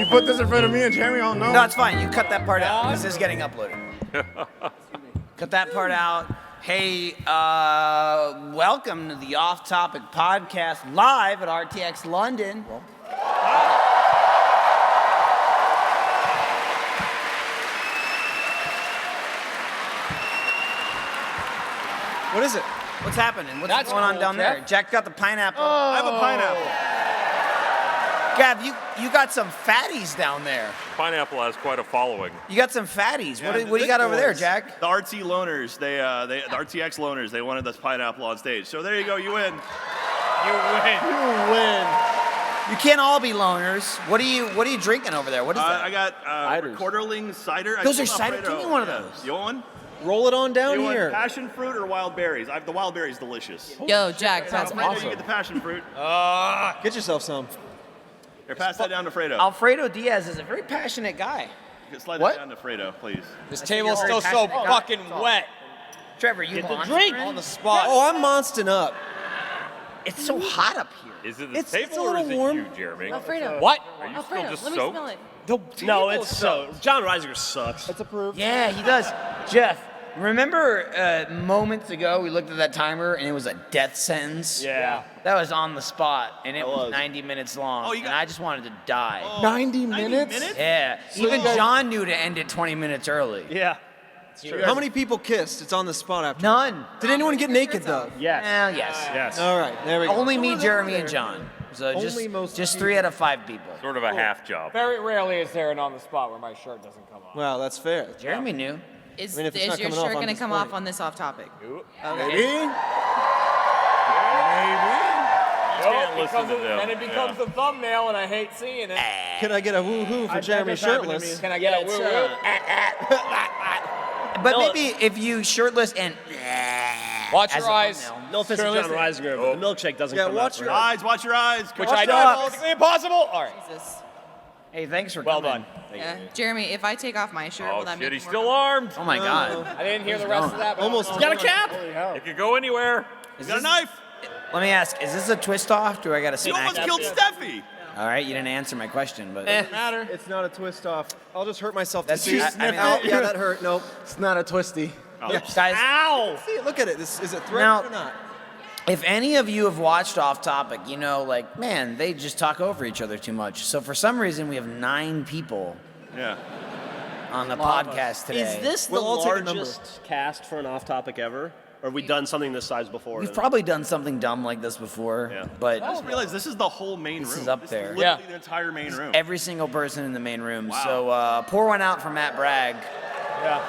You put this in front of me and Jeremy, I'll know. No, it's fine. You cut that part out. This is getting uploaded. Cut that part out. Hey, welcome to the Off Topic Podcast live at RTX London. What is it? What's happening? What's That's going on cool, down Jeff. there? Jack got the pineapple. I have a pineapple. Gav, you got some fatties down there. Pineapple has quite a following. You got some fatties. Yeah, What do the you got big over there, boys. Jack? The RT loners, the RTX loners, they wanted this pineapple on stage. So there you go, you win. You win. You can't all be loners. What are you drinking over there? What is that? I got Ciders. Quarterling cider. Those are I told cider? Alfredo, Give me one of yeah. those. You want one? Roll it on down You want here. passion fruit or wild berries? The wild berry's delicious. Yo, Jack, that's Alfredo, awesome. you get the passion fruit. Get yourself some. Here, pass that down to Fredo. Alfredo Diaz is a very passionate guy. Slide What? that down to Fredo, please. This you're table's very still so passionate. fucking wet. Trevor, you Get the monstering? drink on the spot. Oh, I'm monsting up. It's so hot up here. Is it the It's table a or little is it warm. you, Jeremy? Alfredo. What? Are you Alfredo, still just let me soaked? smell it. No, it's so. John Reisinger sucks. It's approved. Yeah, he does. Jeff, remember moments ago we looked at that timer and it was a death sentence? Yeah. That was on the spot and it was was. 90 minutes long. Oh, you and got- I just wanted to die. 90 minutes? Yeah. Even John knew to end it 20 minutes early. Yeah. How many people kissed? It's on the spot after. None. Did anyone get naked though? Yes. Well, yes. Yes. All right, there we go. Only me, Jeremy, and John. So Only most just people. 3 out of 5 people. Sort of a half job. Very rarely is there an on the spot where my shirt doesn't come off. Well, that's fair. Jeremy knew. Is, I mean, if it's not your coming off, shirt I'm going to come off disappointed. on this off topic? Maybe? can't listen to them. And it becomes the thumbnail, and I hate seeing it. Can I get a woo-hoo for Jeremy shirtless? Can I get a woo woo? But maybe if you shirtless and Watch as your a eyes. thumbnail. No offense to John Reisinger, but the milkshake doesn't Yeah, come watch out. your right. Watch your eyes. Which Watch I your know eyes. is impossible. All right. Jesus. Hey, thanks for Well coming. done. Yeah. Jeremy, if I take off my shirt, Oh will that shit, make he's more still comfortable? armed. Oh my God. I didn't hear the rest of that. But Almost. I You don't got a know. cap? Holy hell. It could go anywhere. You got a knife. Let me ask: is this a twist off? Do I got to You smack almost it? killed Steffi. All right, you didn't answer my question, but Matter. It's not a twist off. I'll just hurt myself. That's to see. just- I mean, Oh, yeah, that hurt. Nope. It's not a twisty. guys, Ow! See, look at it. This is it threatened Now- or not? if any of you have watched Off Topic, you know, like, man, they just talk over each other too much. So for some reason, we have 9 people Yeah. on the podcast today. Is this the We'll all take a number. largest cast for an off-topic ever? Or have we done something this size before? We've probably done something dumb like this before, Yeah. but I just realized this is the whole main room. is up there. Literally the entire main room. every single person in the main room. Wow. So pour one out for Matt Bragg. Yeah.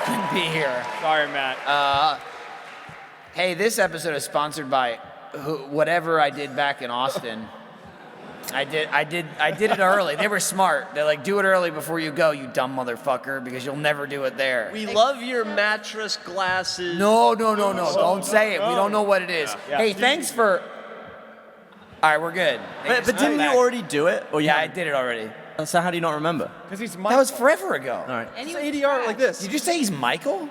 Couldn't be here. Sorry, Matt. Hey, this episode is sponsored by whatever I did back in Austin. I did it early. They were smart. They're like, do it early before you go, you dumb motherfucker, because you'll never do it there. We love your mattress glasses. No. Don't say it. We don't know what it is. Hey, thanks for. All right, we're good. But didn't you already do it? Or Yeah, I did it already. So how do you not remember? Because he's That was forever ago. All right. And It's you ADR like this. Did you say he's Michael?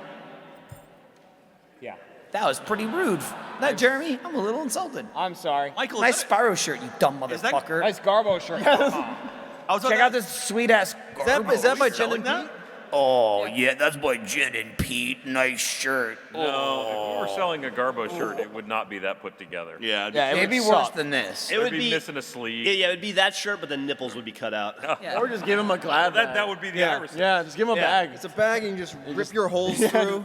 Yeah. That was pretty rude. No, Jeremy, I'm a little insulted. I'm sorry. Michael, Nice is that, Spyro shirt, you dumb that- motherfucker. Nice Garbo shirt. I was Check out this sweet ass. Is that by Jen and that? Pete? Oh yeah, that's by Jen and Pete. Nice shirt. No, if we were selling a Garbo shirt, it would not be that put together. Yeah. Yeah, it Maybe would worse suck. than this. It It would would be be missing a sleeve. Yeah, it would be that shirt, but the nipples would be cut out. Yeah. Or just give him a glad That would be the Irish. Yeah, just give him a bag. It's a bag and you just rip your holes through.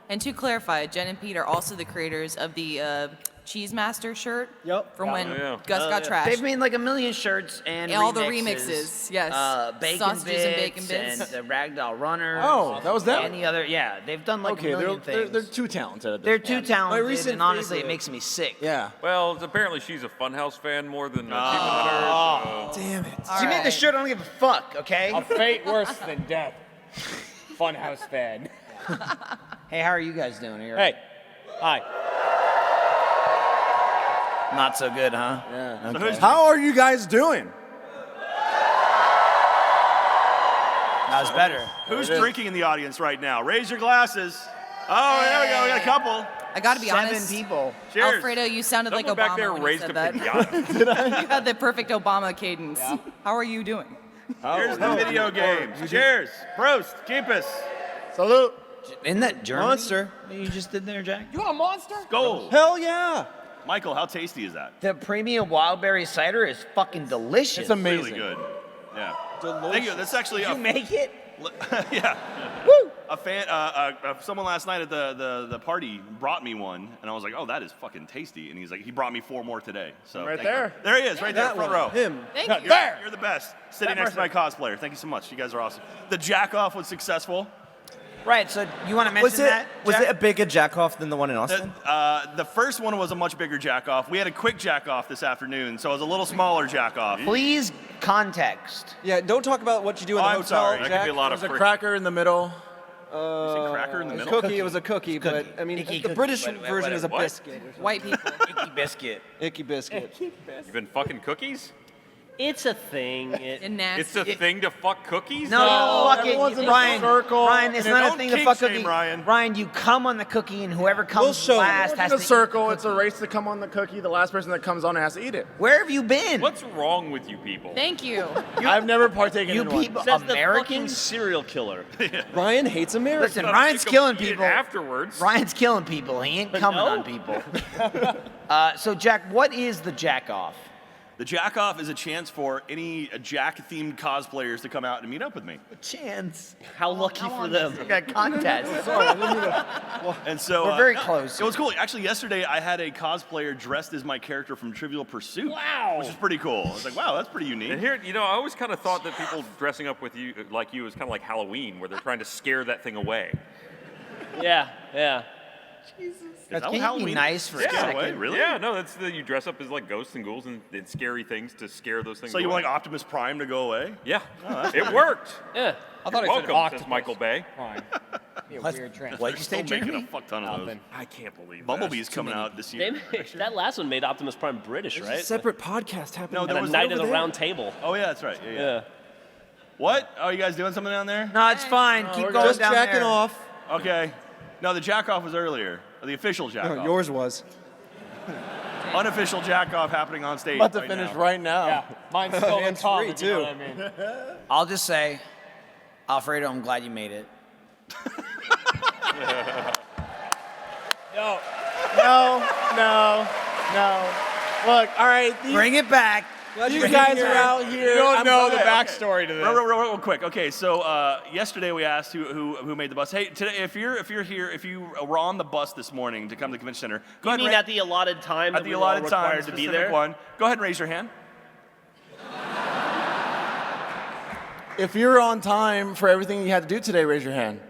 And to clarify, Jen and Pete are also the creators of the Cheese Master shirt. Yep. From when yeah. Gus got trashed. They've made like a million shirts and All the remixes. remixes, yes. Bacon Sausages bits and bacon bits. and the Ragdoll Runner. Oh, that was them? Any other? Yeah, they've done like Okay, a million they're things. too talented. at this They're point. too talented, recent and honestly, favorite- it makes me sick. Yeah. Well, apparently she's a Funhouse fan more than Achievement Hunter. Damn it. She made the Alright. shirt. I don't give a fuck. Okay. A fate worse than death. Funhouse fan. Hey, how are you guys doing here? Hey. Hi. Not so good, huh? Yeah. Okay. How are you guys doing? That was better. Who's drinking in the audience right now? Raise your glasses. Oh, there we go. We got a couple. I gotta be honest. 7 people. Cheers. Alfredo, you sounded like Someone back there Obama when you raised said a that. pinata. You had the perfect Obama cadence. How are you doing? Here's the video games. Cheers. Prost. Keepus. Salute. Isn't that Germany? Monster. that you just did there, Jack? You want a monster? Gold. Hell yeah. Michael, how tasty is that? The premium wild berry cider is fucking delicious. It's amazing. Really good. Yeah. Thank you. That's actually Did you make it? yeah. Woo! A fan, someone last night at the party brought me one, and I was like, "Oh, that is fucking tasty." And he's like, he brought me 4 more today. So Right thank you. there. There he is, right there, That front one. row. Him. Thank you. You're the best. Sitting next to my cosplayer. Thank you so much. You guys are awesome. The jack off was successful. Right, so you want to mention Was it that? was Jack? it a bigger jack off than the one in Austin? The first one was a much bigger jack off. We had a quick jack off this afternoon, so it was a little smaller jack off. Please context. Yeah, don't talk about what you do in Oh, the I'm hotel, sorry. That Jack. could be a lot of There's a frick- cracker in the middle. You say cracker in the It was middle? cookie. It was a cookie, but I mean, Icky the cookie. British Wait, version is a what? biscuit. White people. Icky biscuit. Icky biscuit. You've been fucking cookies? It's a thing. And nasty. It's a thing to fuck cookies? No, fuck it. everyone's in a Ryan, circle, Ryan, it's and not a don't thing to kink fuck shame, cookie. Ryan. You come on the cookie, and whoever comes show you. last It's has a to circle. It's a race to come on the cookie. The last person that comes on has to eat it. Where have you been? What's wrong with you people? Thank you. I've never partaken You in one. people, Says the fucking Americans? serial killer. Ryan hates America. Listen, Ryan's killing Eat it people. afterwards. Ryan's killing people. He ain't coming No. on people. So, Jack, what is the jack off? The jack off is a chance for any Jack-themed cosplayers to come out and meet up with me. Chance. How lucky for them. Like a contest. And so We're very close. It was cool. Actually, yesterday I had a cosplayer dressed as my character from Trivial Pursuit. Wow. Which is pretty cool. I was like, wow, that's pretty unique. And here, I always kind of thought that people dressing up with you, like you, is kind of like Halloween, where they're trying to scare that thing away. Yeah, yeah. Is that what Can you Halloween be nice for a Scare second? away? Really? Yeah, no, that's you dress up as like ghosts and ghouls and scary things to scare those things So you away. want like Optimus Prime to go away? Yeah, it worked. Yeah. I thought You're it said welcome, octopus. says Michael Bay. Fine. Be a weird trend. What'd you say, Still making Jeremy? a fuck ton of those. Nothing. I can't believe Bumblebee's that. coming out this year. That last one made Optimus Prime British, There's right? a separate podcast happening. No, there And was a night of over the there. round table. Oh yeah, that's right. Yeah, yeah. Yeah. What? Oh, you guys doing something down there? No, it's fine. Keep going Just down jacking there. off. Okay. No, the jack off was earlier. Or the official jack No, off. yours was. Unofficial jack off happening on stage. About to right finish now. right now. Yeah. Mine's still in Hands top, free, if you know too. what I mean. I'll just say, Alfredo, I'm glad you made it. No. Look, all right. Bring it back. These guys are out here. You don't know the backstory to this. Real quick. Okay, so yesterday we asked who made the bus. Hey, today if you're here, if you were on the bus this morning to come to the convention center, go You ahead. mean and at the allotted time at that the we were all allotted time required to be specific there? one. Go ahead and raise your hand. If you're on time for everything you had to do today, raise your hand.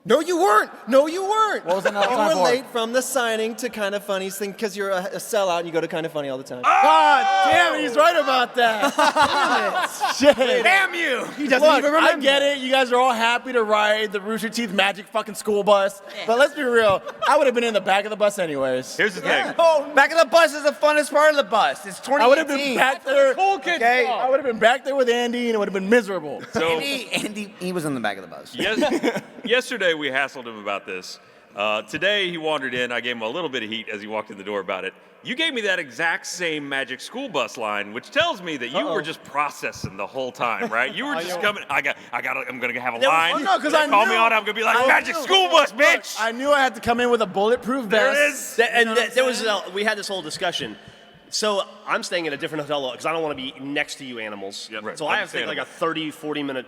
No, you weren't. No, you weren't. What was it not You time were for? late from the signing to Kind of Funny's thing because you're a sellout and you go to Kind of Funny all the time. God damn it, he's right about that. Shit. Damn you! He doesn't Look, even remember. I get it. You guys are all happy to ride the Rooster Teeth magic fucking school bus. But let's be real. I would have been in the back of the bus anyways. Here's the thing. Oh, back of the bus is the funnest part of the bus. It's 2018. I would have been back there. Cool kids. Okay. I would have been back there with Andy, and it would have been miserable. So Andy, he was in the back of the bus. yesterday we hassled him about this. Today he wandered in. I gave him a little bit of heat as he walked in the door about it. You gave me that exact same magic school bus line, which tells me that you were just processing the whole time, right? You were just coming. I'm gonna have a line. no, 'cause They I call me knew- on. I'm gonna be like I magic knew. school bus, bitch. I knew I had to come in with a bulletproof There vest. it is. There was we had this whole discussion. So I'm staying in a different hotel because I don't want to be next to you animals. Yep. Right. So I have to take like a Understandable. 30, 40 minute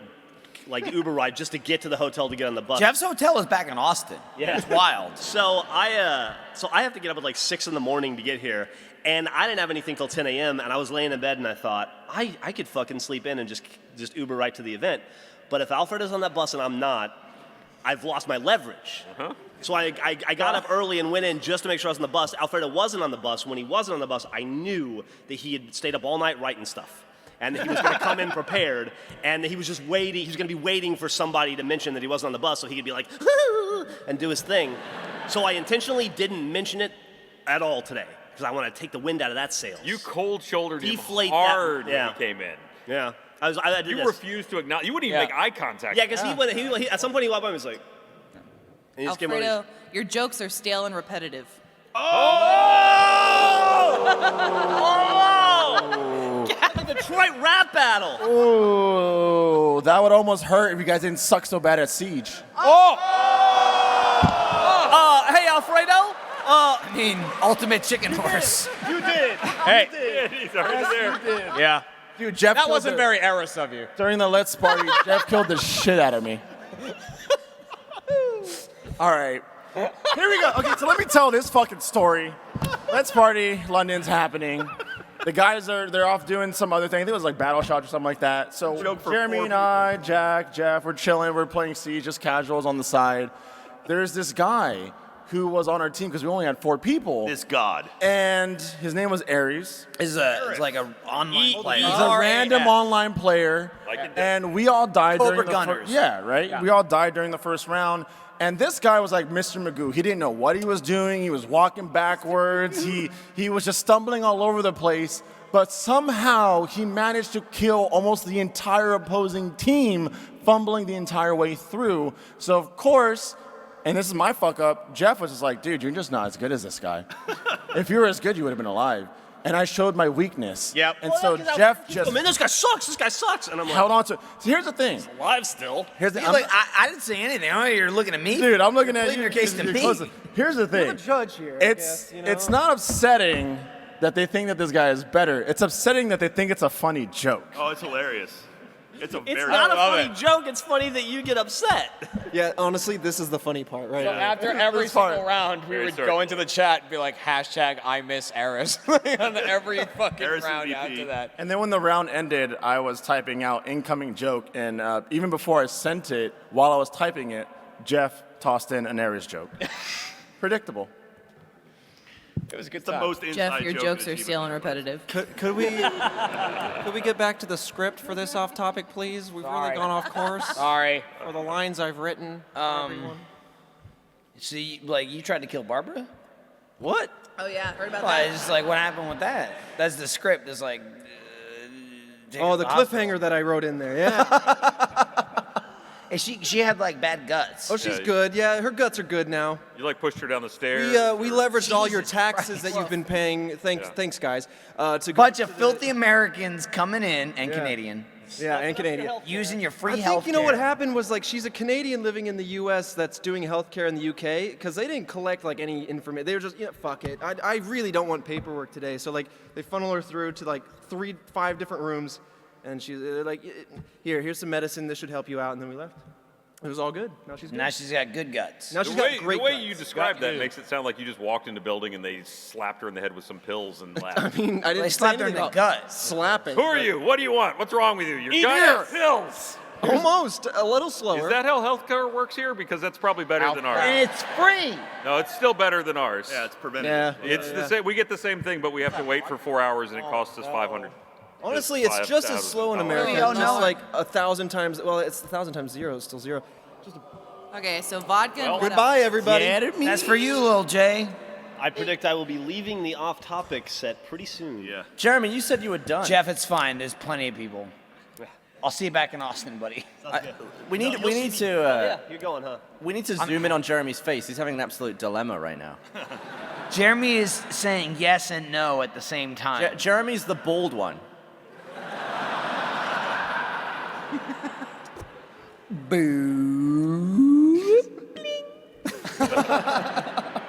like Uber ride just to get to the hotel to get on the bus. Jeff's hotel is back in Austin. Yeah. It's wild. So I have to get up at like 6 in the morning to get here, and I didn't have anything till 10 a.m. And I was laying in bed and I thought I could fucking sleep in and just Uber right to the event. But if Alfredo's on that bus and I'm not, I've lost my leverage. So I got up early and went in just to make sure I was on the bus. Alfredo wasn't on the bus. When he wasn't on the bus, I knew that he had stayed up all night writing stuff. And that he was going to come in prepared, and that he was just waiting. He was going to be waiting for somebody to mention that he wasn't on the bus so he could be like, and do his thing. So I intentionally didn't mention it at all today because I want to take the wind out of that sails. You cold-shouldered him Deflate that- hard yeah. when he came in. Yeah. I did You this. refused to acknowledge. You wouldn't even make eye contact. Yeah, because he at some point he walked by and was like, And you just give him all Alfredo, your jokes are stale and repetitive. the Detroit rap battle. Ooh, that would almost hurt if you guys didn't suck so bad at Siege. Hey, Alfredo. I mean, ultimate chicken horse. You did. Hey, he's already there. Yeah. Dude, Jeff That killed wasn't the- very Eris of you. During the Let's Party, Jeff killed the shit out of me. All right. Here we go. Okay, so let me tell this fucking story. Let's Party, London's happening. The guys they're off doing some other thing. I think it was like Battle Shot or something like that. So Joke for Jeremy 4 and I, Jack, Jeff, we're chilling. We're playing Siege, just casuals on the side. There's this guy who was on our team because we only had 4 people. This god. And his name was Ares. It's like an online player. He's a random online player, Like it did. and we all died Cobra during the Gunners. Yeah, right. We all died during the first round, and this guy was like Mr. Magoo. He didn't know what he was doing. He was walking backwards. he was just stumbling all over the place. But somehow he managed to kill almost the entire opposing team, fumbling the entire way through. So of course. And this is my fuck up. Jeff was just like, dude, you're just not as good as this guy. If you were as good, you would have been alive. And I showed my weakness. Yep. And so Jeff just Man, this guy sucks. This guy sucks. And I'm like, held on to it. So here's the thing. alive still. Here's the You're like, I didn't say anything. Oh, you're looking at me? dude, I'm looking at Pleading you. your case to You're me. closer. Here's the thing. I'm a judge here. I It's guess, you know? it's not upsetting that they think that this guy is better. It's upsetting that they think it's a funny joke. Oh, it's hilarious. It's a It's very. not a funny joke. It's funny that you get upset. Yeah, honestly, this is the funny part, right? So after every This part- single round, we Very would sorry. go into the chat and be like, hashtag I miss Eris on every fucking Eris round MVP. after that. And then when the round ended, I was typing out incoming joke, and even before I sent it, while I was typing it, Jeff tossed in an Aries joke. Predictable. It was a good It's the time. most inside Jeff, your joke jokes that are you've stale and ever- repetitive. Could we get back to the script for this off topic, please? We've really Sorry. gone off course Sorry. for the lines I've written. for everyone. See, like, you tried to kill Barbara? What? Oh yeah, heard about Well, it's just like, what happened with that? That's the script. It's like, take her Oh, to the hospital. cliffhanger that I wrote in there. Yeah. And she had like bad guts. Oh, she's Yeah. good. Yeah, her guts are good now. You like pushed her down the stairs. We leveraged all your Jesus taxes Christ. that you've been paying. Thanks, guys. To go Bunch to of the- filthy Americans coming in and Canadian Yeah, and Canadian. using your free I health. think you know what happened was like she's a Canadian living in the U.S. that's doing healthcare in the U.K. because they didn't collect like any information. They were just fuck it. I really don't want paperwork today. So like they funnel her through to like 5 different rooms, and she's like, here's some medicine. This should help you out. And then we left. It was all good. Now she's good. Now she's got good guts. Now The she's way, got great the way guts. you described that makes it sound like you just walked into a building and they slapped her in the head with some pills and laughed. I mean, I didn't They say slapped her in anything the about gut. slapping. Who are you? What do you want? What's wrong with you? You're Eat gut here. pills. Almost a little slower. Is that how healthcare works here? Because that's probably better than ours. And it's free. No, it's still better than ours. Yeah, it's preventative. Yeah. It's the same. We get the same thing, but we have to wait for 4 hours, and it costs us $500. Honestly, it's just as slow in America. We all Just know it. like 1,000 times. Well, it's 1,000 times 0. It's still 0. Okay, so vodka. and what Goodbye, else? everybody. That's for you, little Jay. I predict I will be leaving the off-topic set pretty soon. Yeah. Jeremy, you said you were done. Jeff, it's fine. There's plenty of people. I'll see you back in Austin, buddy. we need You'll see to Yeah, you're going, huh? we need to zoom in on Jeremy's face. He's having an absolute dilemma right now. Jeremy is saying yes and no at the same time. Jeremy's the bald one.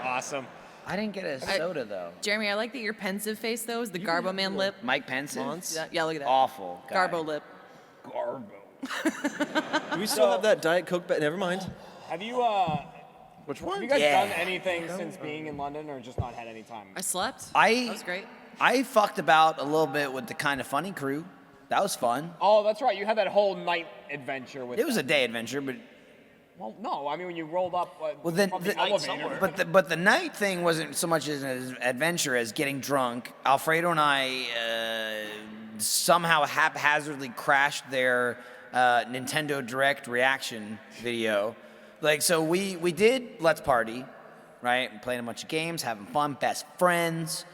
Awesome. I didn't get a soda though. Jeremy, I like that your pensive face though is the Garbo Man lip. Mike Pensive? Yeah, look at that. Awful. Guy. Garbo lip. Do we still have that Diet Coke? Never mind. Have you Which have one? you guys Yeah. done anything since being in London, or just not had any time? I slept. I That was great. I fucked about a little bit with the Kind of Funny crew. That was fun. Oh, that's right. You had that whole night adventure with. It was a day adventure, but Well, no. I mean, when you rolled up. well then, from the elevator. but the night thing wasn't so much as an adventure as getting drunk. Alfredo and I somehow haphazardly crashed their Nintendo Direct reaction video. Like, so we did Let's Party, right? Playing a bunch of games, having fun, best friends.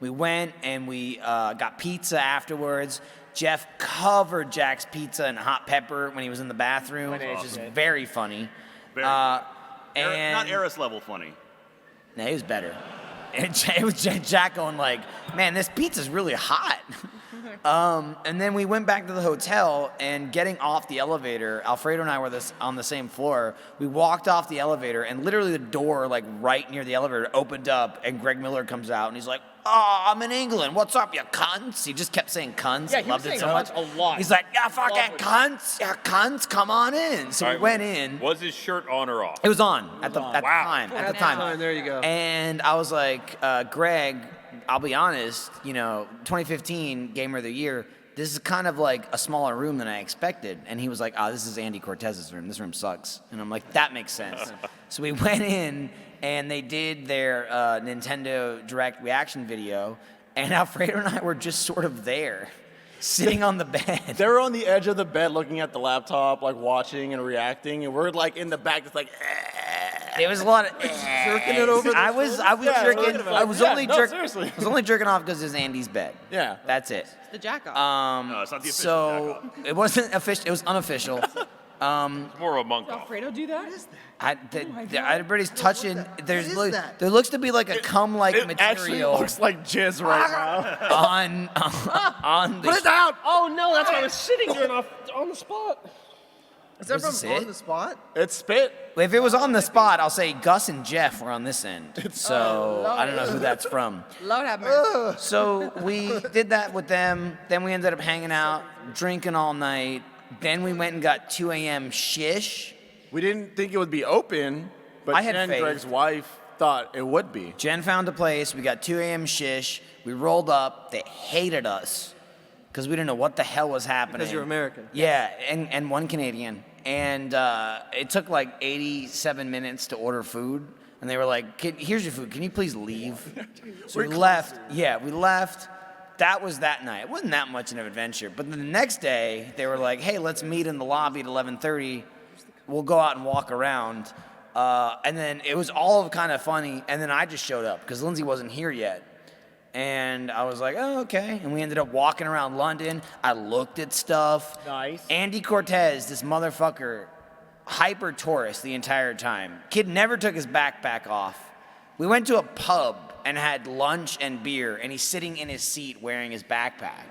We went and we got pizza afterwards. Jeff covered Jack's pizza in hot pepper when he was in the bathroom, which is very funny. Very And Not Eris level funny. no, he was better. And it was Jack going like, man, this pizza's really hot. And then we went back to the hotel, and getting off the elevator, Alfredo and I were on the same floor. We walked off the elevator, and literally the door, like right near the elevator, opened up, and Greg Miller comes out, and he's like, "Oh, I'm in England. What's up, you cunts?" He just kept saying cunts. Yeah, he Loved was it so saying much. cunts a lot. He's like, "Yeah, fucking Love it. cunts. Yeah, cunts. Come on in." So All we right, went in. Was his shirt on or off? It was on at the time. At the At the time, there you go. And I was like, Greg, I'll be honest, 2015 Gamer of the Year, this is kind of like a smaller room than I expected. And he was like, this is Andy Cortez's room. This room sucks. And I'm like, that makes sense. So we went in, and they did their Nintendo Direct reaction video, and Alfredo and I were just sort of there, sitting on the bed. They were on the edge of the bed looking at the laptop, like watching and reacting, and we're like in the back just like, There was a lot of Jerking it over the I was Yeah, jerking. talking about I it. was Yeah, only no, jerking. seriously. I was only jerking off because it was Andy's bed. Yeah. That's it. The jack off. No, it's not the official So jack-off. it wasn't official. It was unofficial. More of a monk off. Alfredo do that? Everybody's touching. There looks to be like a cum-like It actually material looks like jizz right now. on the. Put it down! Oh no, that's what I was sitting here on the spot. Is that Was this from it? on the spot? It's spit. If it was on the spot, I'll say Gus and Jeff were on this end. So I don't know who that's from. Lord have mercy. So we did that with them. Then we ended up hanging out, drinking all night. Then we went and got 2 a.m. shish. We didn't think it would be open, but I had Jen, faith. Greg's wife, thought it would be. Jen found a place. We got 2 a.m. shish. We rolled up. They hated us because we didn't know what the hell was happening. Because you're American. Yeah, and one Canadian. And it took like 87 minutes to order food. And they were like, here's your food. Can you please leave? So we left. Yeah, we left. That was that night. It wasn't that much of an adventure. But then the next day, they were like, hey, let's meet in the lobby at 11:30. We'll go out and walk around. And then it was all kind of funny. And then I just showed up because Lindsay wasn't here yet. And I was like, oh, okay. And we ended up walking around London. I looked at stuff. Nice. Andy Cortez, this motherfucker, hyper tourist the entire time. Kid never took his backpack off. We went to a pub and had lunch and beer, and he's sitting in his seat wearing his backpack.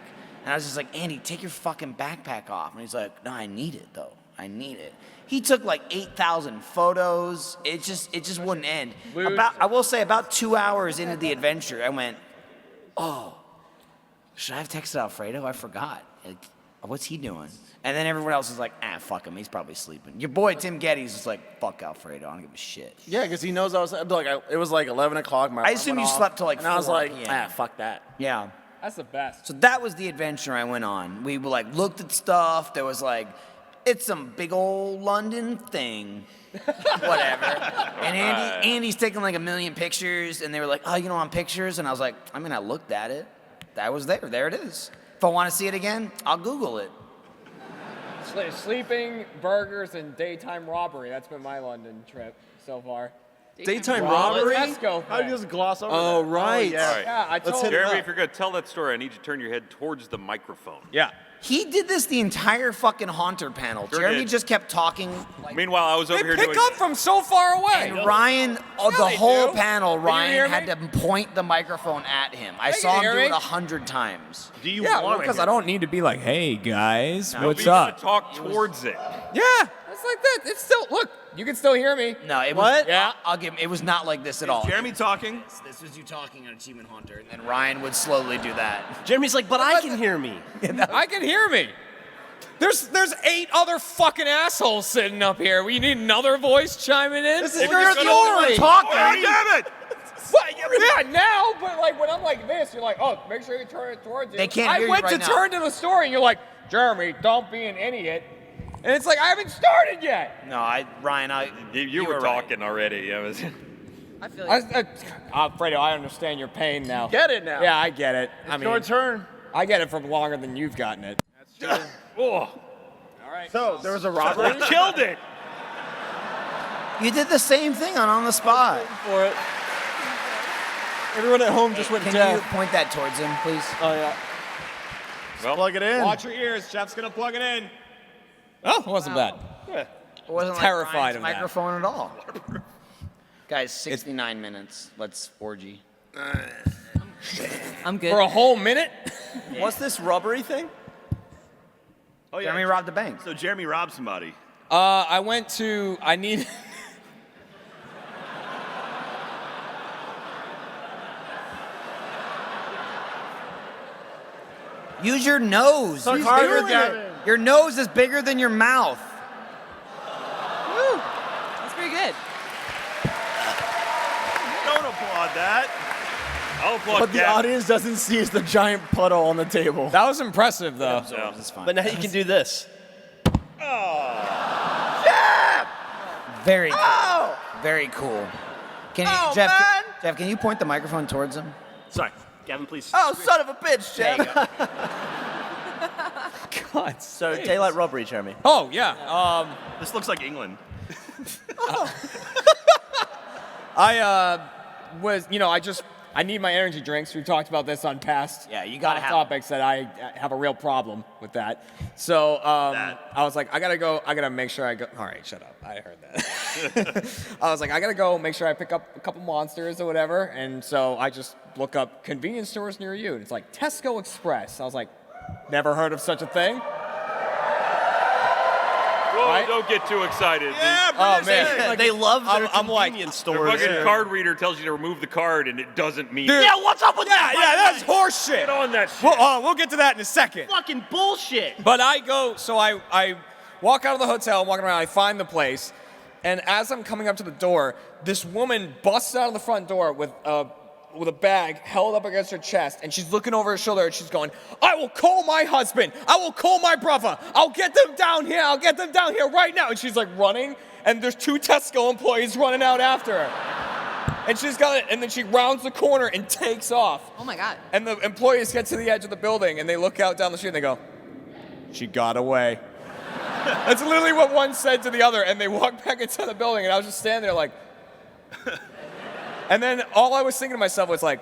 And I was just like, Andy, take your fucking backpack off. And he's like, no, I need it, though. I need it. He took like 8,000 photos. It just wouldn't end. I will say, about 2 hours into the adventure, I went, oh, should I have texted Alfredo? I forgot. Like, what's he doing? And then everyone else is like, fuck him. He's probably sleeping. Your boy Tim Geddes is like, fuck Alfredo. I don't give a shit. Yeah, because he knows I was like, it was like 11 o'clock. My I assume alarm you went off, slept till like and I was 4 like, p.m. fuck that. Yeah. That's the best. So that was the adventure I went on. We like looked at stuff. There was like, it's some big old London thing. Whatever. And Andy's taking like 1 million pictures, and they were like, oh, you don't want pictures? And I was like, I mean, I looked at it. That was there. There it is. If I want to see it again, I'll Google it. Sleeping, burgers, and daytime robbery. That's been my London trip so far. Daytime Well, robbery? Let's go. How do you just gloss over Oh, that? right. yeah. All right. Yeah, I told hit it Jeremy, up. if you're going to tell that story, I need you to turn your head towards the microphone. Yeah. He did this the entire fucking Haunter panel. Sure Jeremy did. just kept talking. Meanwhile, I was over They here pick doing. up from so far away. And Ryan, the they whole do. panel, Can you hear Ryan had me? to point the microphone at him. I They saw can him hear do me. it 100 times. Do you Yeah, want because I don't need to be like, hey guys, No, what's but you gotta up? talk towards it. Yeah, it's like that. It's still look. You can still hear me. No, it What? was. Yeah. I'll give him. It was not like this at all. Jeremy talking. This was you talking on Achievement Hunter, and then Ryan would slowly do that. Jeremy's like, but I can hear me. I can hear me. There's 8 other fucking assholes sitting up here. We need another voice chiming in. This is If your you're story. talking. God damn it! What? Yeah, now, but like when I'm like this, you're like, oh, make sure you turn it towards you. They can't I hear you went right to now. turn to the story, and you're like, Jeremy, don't be an idiot. And it's like I haven't started yet. No, Ryan, You were right. talking already. I was. I feel like Alfredo, I understand your pain now. Get it now. Yeah, I get it. I mean, Your turn. I get it from longer than you've gotten it. Oh, So there was a robbery. Killed it. You did the same thing on the spot. For it. Everyone at home just went Can deaf. you point that towards him, please? Oh, yeah. well, Plug it in. Watch your ears. Jeff's gonna plug it in. Oh, it wasn't bad. It wasn't Terrified like Ryan's of that. microphone at all. Guys, 69 minutes. Let's orgy. I'm good. For a whole minute? What's this robbery thing? Oh yeah. Jeremy robbed the bank. So Jeremy robbed somebody. I need. Use your nose. Suck He's harder, doing Gavin. it. Your nose is bigger than your mouth. That's pretty good. Don't applaud that. I'll applaud What the Gavin. audience doesn't see is the giant puddle on the table. That was impressive, though. Yeah. It's fine. But now you can do this. Very cool. Very cool. Can you, Jeff, can you point the microphone towards him? Sorry, Gavin, please. Oh, son of a bitch, There you Jeff. go. God. So, daylight robbery, Jeremy. Oh, yeah. This looks like England. I need my energy drinks. We've talked about this on past Yeah, you gotta have topics that I have a real problem with that. So I was like, I gotta make sure I go. All right, shut up. I heard that. I was like, I gotta go make sure I pick up a couple monsters or whatever. And so I just look up convenience stores near you. And it's like Tesco Express. I was like, never heard of such a thing. Whoa, Right? don't get too excited. Oh, man. They love their I'm like, convenience The stores. fucking card reader tells you to remove the card, and it doesn't mean Dude. Yeah, what's up with that? Yeah, that's horseshit. Get on that shit. We'll get to that in a second. Fucking bullshit. But I walk out of the hotel, I'm walking around, I find the place, and as I'm coming up to the door, this woman busts out of the front door with a bag held up against her chest, and she's looking over her shoulder, and she's going, I will call my husband, I will call my brother, I'll get them down here right now. And she's like running, and there's 2 Tesco employees running out after her. And she's got it, and then she rounds the corner and takes off. Oh my God. And the employees get to the edge of the building, and they look out down the street, and they go, she got away. That's literally what one said to the other, and they walked back into the building, and I was just standing there like... And then all I was thinking to myself was like,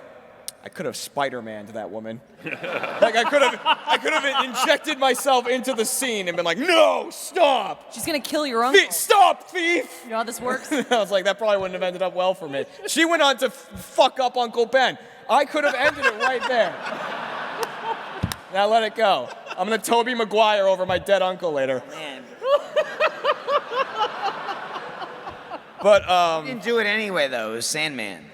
I could have Spider-Man'd that woman. Like I could have injected myself into the scene and been like, no, stop! She's gonna kill your uncle. Stop, thief! You know how this works? I was like, that probably wouldn't have ended up well for me. She went on to fuck up Uncle Ben. I could have ended it right there. Now let it go. I'm gonna Tobey Maguire over my dead uncle later. Man. But He didn't do it anyway, though. It was Sandman.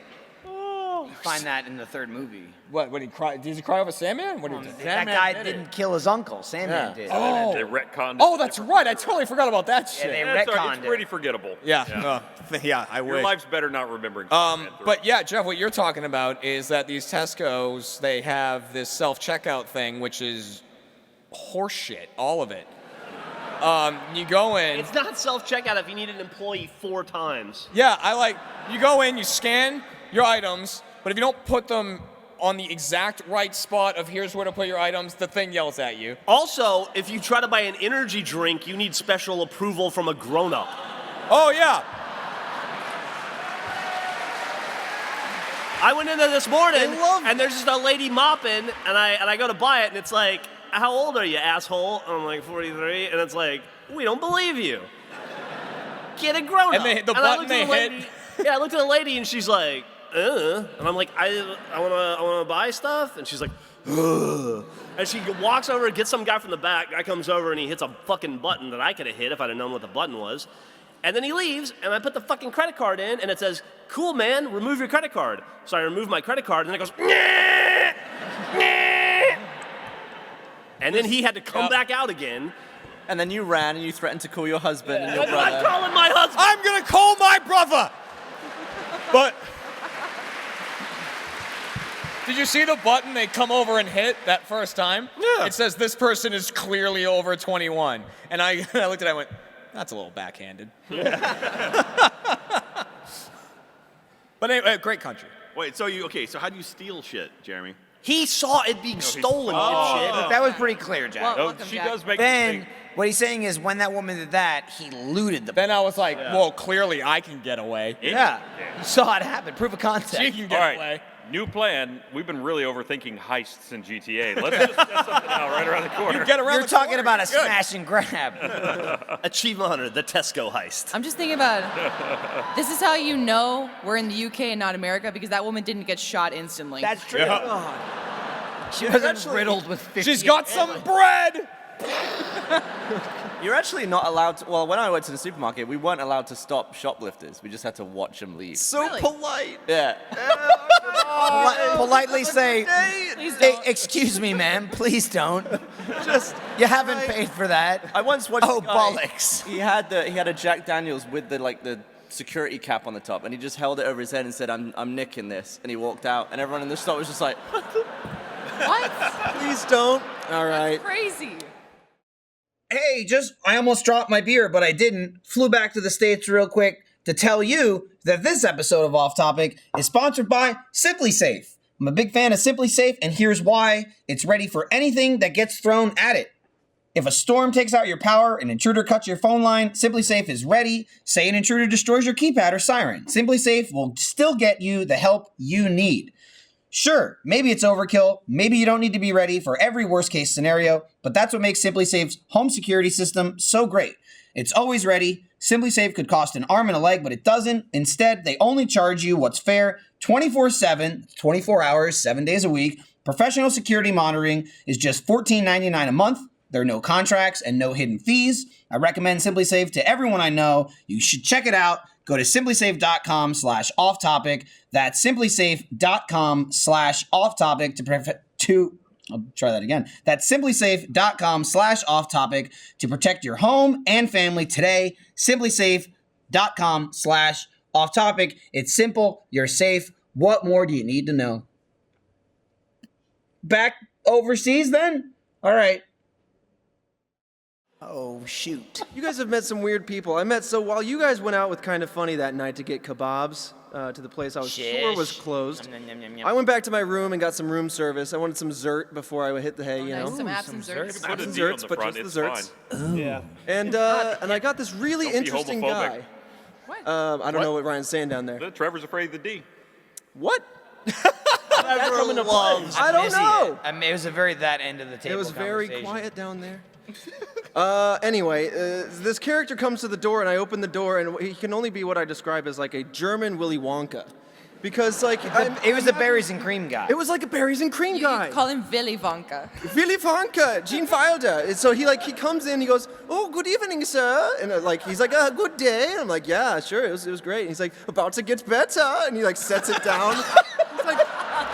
You find that in the 3rd movie. what? Did he cry over Sandman? What did he do? That guy didn't kill his uncle. Sandman did. Oh. They retconned. Oh, that's right. I totally forgot about that shit. they That's all right. retconned It's it. pretty forgettable. Yeah. Yeah, I Your wish. life's better not remembering. But yeah, Jeff, what you're talking about is that these Tesco's, they have this self-checkout thing, which is horseshit, all of it. You go in. It's not self-checkout if you need an employee 4 times. Yeah, you go in, you scan your items, but if you don't put them on the exact right spot of here's where to put your items, the thing yells at you. Also, if you try to buy an energy drink, you need special approval from a grown-up. Oh, yeah. I went in there this morning, and there's just a lady mopping, and I go to buy it, and it's like, how old are you, asshole? And I'm like, 43, and it's like, we don't believe you. Get a grown-up. And the button they hit. Yeah, I looked at the lady, and she's like, and I'm like, I wanna buy stuff, and she's like, ugh. And she walks over and gets some guy from the back. Guy comes over and he hits a fucking button that I could have hit if I'd have known what the button was. And then he leaves, and I put the fucking credit card in, and it says, cool, man, remove your credit card. So I remove my credit card, and then it goes, nyeh, nyeh. And then he had to come back out again. And then you ran and you threatened to call your husband and your And then I'm brother. calling my husband. I'm going to call my brother! But... Did you see the button they come over and hit that first time? Yeah. It says this person is clearly over 21. And I looked at it and I went, that's a little backhanded. But anyway, great country. Wait, so how do you steal shit, Jeremy? He saw it being stolen, dipshit. That was pretty clear, Jack. Well, Oh, welcome, she Jack. does make Then, the what he's saying is when that woman did that, he looted the... Then I was like, well, clearly I can get away. Yeah. You saw it happen. Proof of concept. She can get All right. away. new plan. We've been really overthinking heists in GTA. Let's just get something out right around the corner. You get around You're the talking corner, about a you're good. smash and grab. Achievement Hunter, the Tesco heist. I'm just thinking about this is how you know we're in the UK and not America because that woman didn't get shot instantly. That's true. Yeah. She wasn't riddled with 50. She's got some bread. You're actually not allowed to. Well, when I went to the supermarket, we weren't allowed to stop shoplifters. We just had to watch them leave. So Really? polite. Yeah. Politely say, Please "Hey, don't. excuse me, ma'am, please don't. You haven't paid for that." I once watched. Oh, a guy, bollocks. He had a Jack Daniels with the security cap on the top, and he just held it over his head and said, "I'm nicking this," and he walked out, and everyone in the store was just like, What? Please don't. All right. Crazy. Hey, I almost dropped my beer, but I didn't. Flew back to the States real quick to tell you that this episode of Off Topic is sponsored by Simply Safe. I'm a big fan of Simply Safe, and here's why. It's ready for anything that gets thrown at it. If a storm takes out your power, an intruder cuts your phone line, Simply Safe is ready. Say an intruder destroys your keypad or siren. Simply Safe will still get you the help you need. Sure, maybe it's overkill, maybe you don't need to be ready for every worst case scenario, but that's what makes Simply Safe's home security system so great. It's always ready. Simply Safe could cost an arm and a leg, but it doesn't. Instead, they only charge you what's fair 24/7, 24 hours, 7 days a week. Professional security monitoring is just $14.99 a month. There are no contracts and no hidden fees. I recommend Simply Safe to everyone I know. You should check it out. Go to simplysafe.com/offtopic. That's simplysafe.com/offtopic I'll try that again. That's simplysafe.com/offtopic to protect your home and family today. Simplysafe.com/offtopic. It's simple. You're safe. What more do you need to know? Back overseas then? All right. Oh, shoot. You guys have met some weird people. While you guys went out with Kind of Funny that night to get kebabs to the place I was sure was closed, I went back to my room and got some room service. I wanted some zert before I hit the hay, you know. Nice, some absent zerts. Put a Some D on zerts, the but front, just the it's fine. zerts. Yeah. And I got this really Don't be interesting homophobic. guy. What? I don't know what Ryan's saying down there. Trevor's afraid of the D. What? Trevor loves. I don't know. It was a very that end of the table It was very conversation. quiet down there. Anyway, this character comes to the door, and I open the door, and he can only be what I describe as like a German Willy Wonka. Because, like, It was the berries and cream guy. it was like a berries and cream You guy. call him Willy Wonka. Willy Wonka, Gene Wilder. And so he comes in, he goes, "Oh, good evening, sir." And he's like, "Good day." And I'm like, "Yeah, sure, it was great." And he's like, "About to get better." And he sets it down.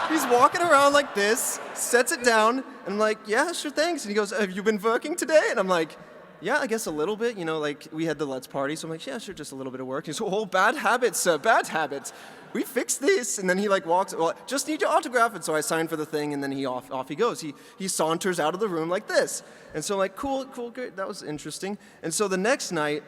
He's walking around like this, sets it down, and I'm like, "Yeah, sure, thanks." And he goes, "Have you been working today?" And I'm like, "Yeah, I guess a little bit. You know, we had the Let's Party." So I'm like, "Yeah, sure, just a little bit of work." He's, "Oh, bad habits, sir, bad habits. We fixed this." And then he walks, "Well, just need your autograph." And so I sign for the thing, and then off he goes. He saunters out of the room like this. And so I'm like, cool, good. That was interesting. And so the next night,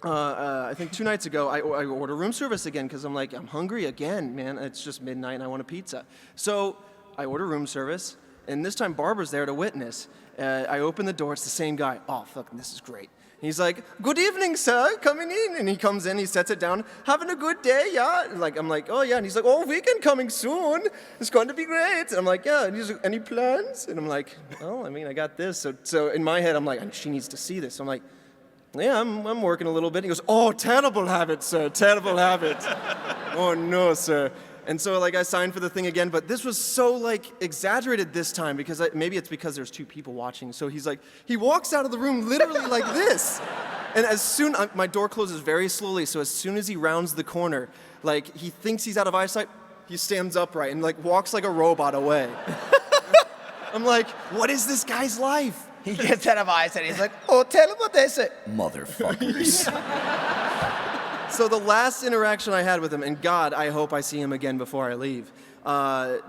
I think 2 nights ago, I order room service again because I'm like, I'm hungry again, man. It's just midnight and I want a pizza. So I order room service, and this time Barbara's there to witness. I open the door, it's the same guy. Oh, fuck, this is great. He's like, "Good evening, sir, coming in." And he comes in, he sets it down, "Having a good day, yeah?" And I'm like, "Oh, yeah." And he's like, "Oh, weekend coming soon. It's going to be great." And I'm like, "Yeah." And he's like, "Any plans?" And I'm like, "Oh, I mean, I got this." So in my head, I'm like, she needs to see this. So I'm like, "Yeah, I'm working a little bit." He goes, "Oh, terrible habit, sir, terrible habit." "Oh, no, sir." And so I signed for the thing again, but this was so exaggerated this time because maybe it's because there's 2 people watching. So he walks out of the room literally like this. And as soon, my door closes very slowly, so as soon as he rounds the corner, he thinks he's out of eyesight, he stands upright and walks like a robot away. I'm like, what is this guy's life? He gets out of eyesight. He's like, "Oh, tell him what they say." Motherfuckers. So the last interaction I had with him, and God, I hope I see him again before I leave.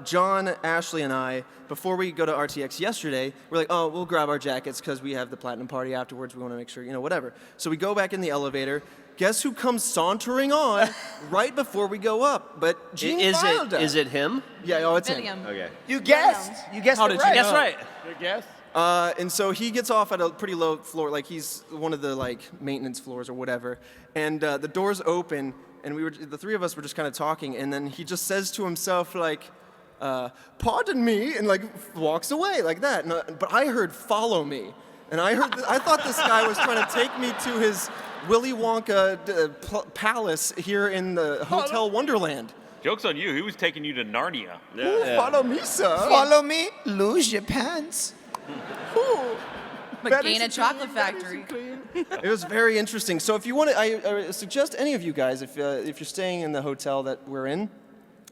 John, Ashley, and I, before we go to RTX yesterday, we're like, "Oh, we'll grab our jackets because we have the platinum party afterwards. We want to make sure, whatever." So we go back in the elevator. Guess who comes sauntering on right before we go up? But Gene Wilder. Is it him? Yeah, oh, it's him. William. Okay. You guessed. You guessed How it did right. you guess right? Good guess. And so he gets off at a pretty low floor, he's one of the maintenance floors or whatever. And the doors open, and the three of us were just kind of talking, and then he just says to himself like, "Pardon me," and like walks away like that. But I heard "Follow me," and I thought this guy was trying to take me to his Willy Wonka palace here in the Hotel Wonderland. Joke's on you. He was taking you to Narnia. Ooh, follow me, sir. Follow me, lose your pants. Magana Chocolate Factory. It was very interesting. So if you want to, I suggest any of you guys, if you're staying in the hotel that we're in.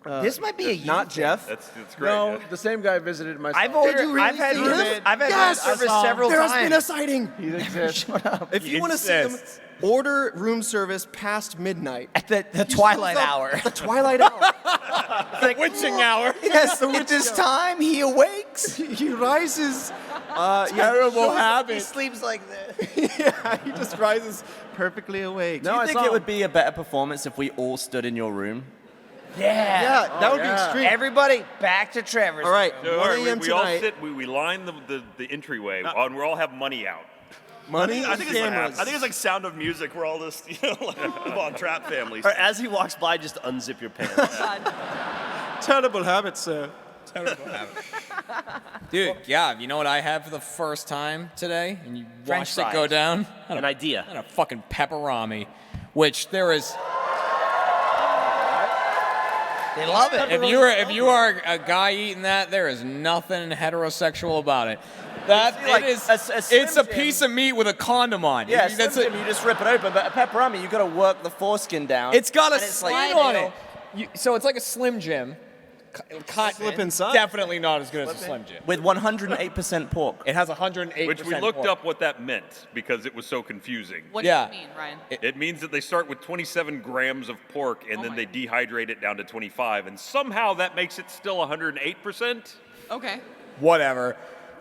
This might be a not Jeff. That's great. No, yeah. the same guy visited my son. I've had Yes, service several there times. has been a sighting. He exists. If you want to see him, order room service past midnight. At the twilight Shows up hour. at the twilight hour. The witching hour. Yes, at this time he awakes. He rises. Terrible He habit. sleeps like this. Yeah, he just rises perfectly awake. Do you think it would be a better performance if we all stood in your room? Yeah, that would be extreme. Everybody, back to Trevor's. All right, So, 1 all right, a.m. we all tonight. sit, we line the entryway, and we all have money out. Money I and think it's like, cameras. I think it's like Sound of Music, where all this, like on Trap Families. Or as he walks by, just unzip your pants. Terrible habits, sir. Dude, yeah, you know what I had for the first time today? And you French watched it go fries. down? An idea. I had a fucking pepperami, which there is. They love it. If you are a guy eating that, there is nothing heterosexual about it. That like it is. a Slim It's a Jim. piece of meat with a condom on. Yeah, that's it. you just rip it open. But a pepperami, you got to work the foreskin down. It's got a and it's skin like, on it. So it's like a Slim Jim. Slip inside. Definitely not as good as a Slim Jim. with 108% pork. It has 108%. Which we looked pork. up what that meant because it was so confusing. What Yeah. does it mean, Ryan? It means that they start with 27 grams of pork and then my. they dehydrate it down to 25, and somehow that makes it still 108%. Okay. Whatever.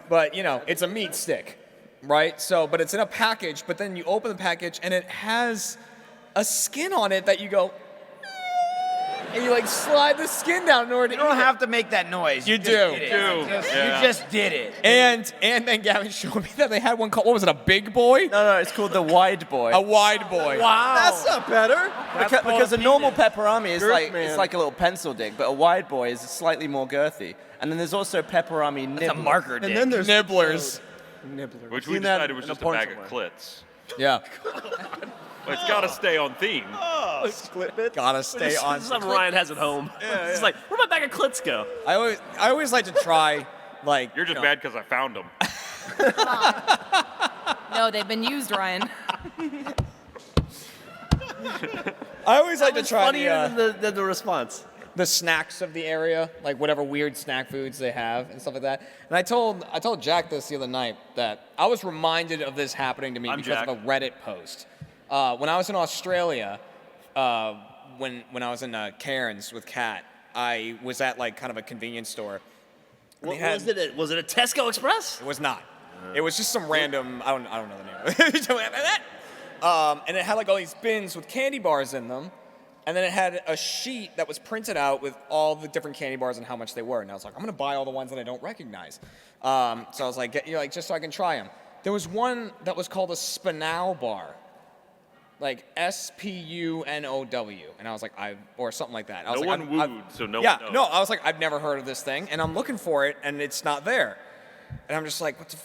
But, it's a meat stick, right? So, but it's in a package, but then you open the package and it has a skin on it that you go, and you like slide the skin down in order to You don't have to make that noise. You just do. did it. Yeah. You just did it. And then Gavin showed me that they had one called, what was it, a big boy? No, it's called the wide boy. A wide boy. Wow. That's not better. Because a normal pepperami is Girth like man. it's like a little pencil dig, but a wide boy is slightly more girthy. And then there's also pepperami It's nibble. a marker dick. And then there's Nibblers. Nibblers. Which we Seen that decided was in a just a porn bag of somewhere. clits. Yeah. But it's got to stay on theme. Gotta stay on. This is something Ryan has at home. It's like, where'd my bag of clits go? I always like to try, like. You're just bad because I found them. No, they've been used, Ryan. I always like to It's try funnier than the response. the snacks of the area, like whatever weird snack foods they have and stuff like that. And I told Jack this the other night that I was reminded of this happening to me I'm because Jack. of a Reddit post. When I was in Australia, when I was in Cairns with Kat, I was at like kind of a convenience store. And What they had- was it? Was it a Tesco Express? It was not. It was just some random. I don't know the name of it. And it had like all these bins with candy bars in them, and then it had a sheet that was printed out with all the different candy bars and how much they were. And I was like, I'm gonna buy all the ones that I don't recognize. So I was like, just so I can try them. There was one that was called a Spanow bar, like Spunow, and I was like, or something like that. I was No like, one I've- wooed, so no yeah, one knows. no, I was like, I've never heard of this thing, and I'm looking for it, and it's not there. And I'm just like, what the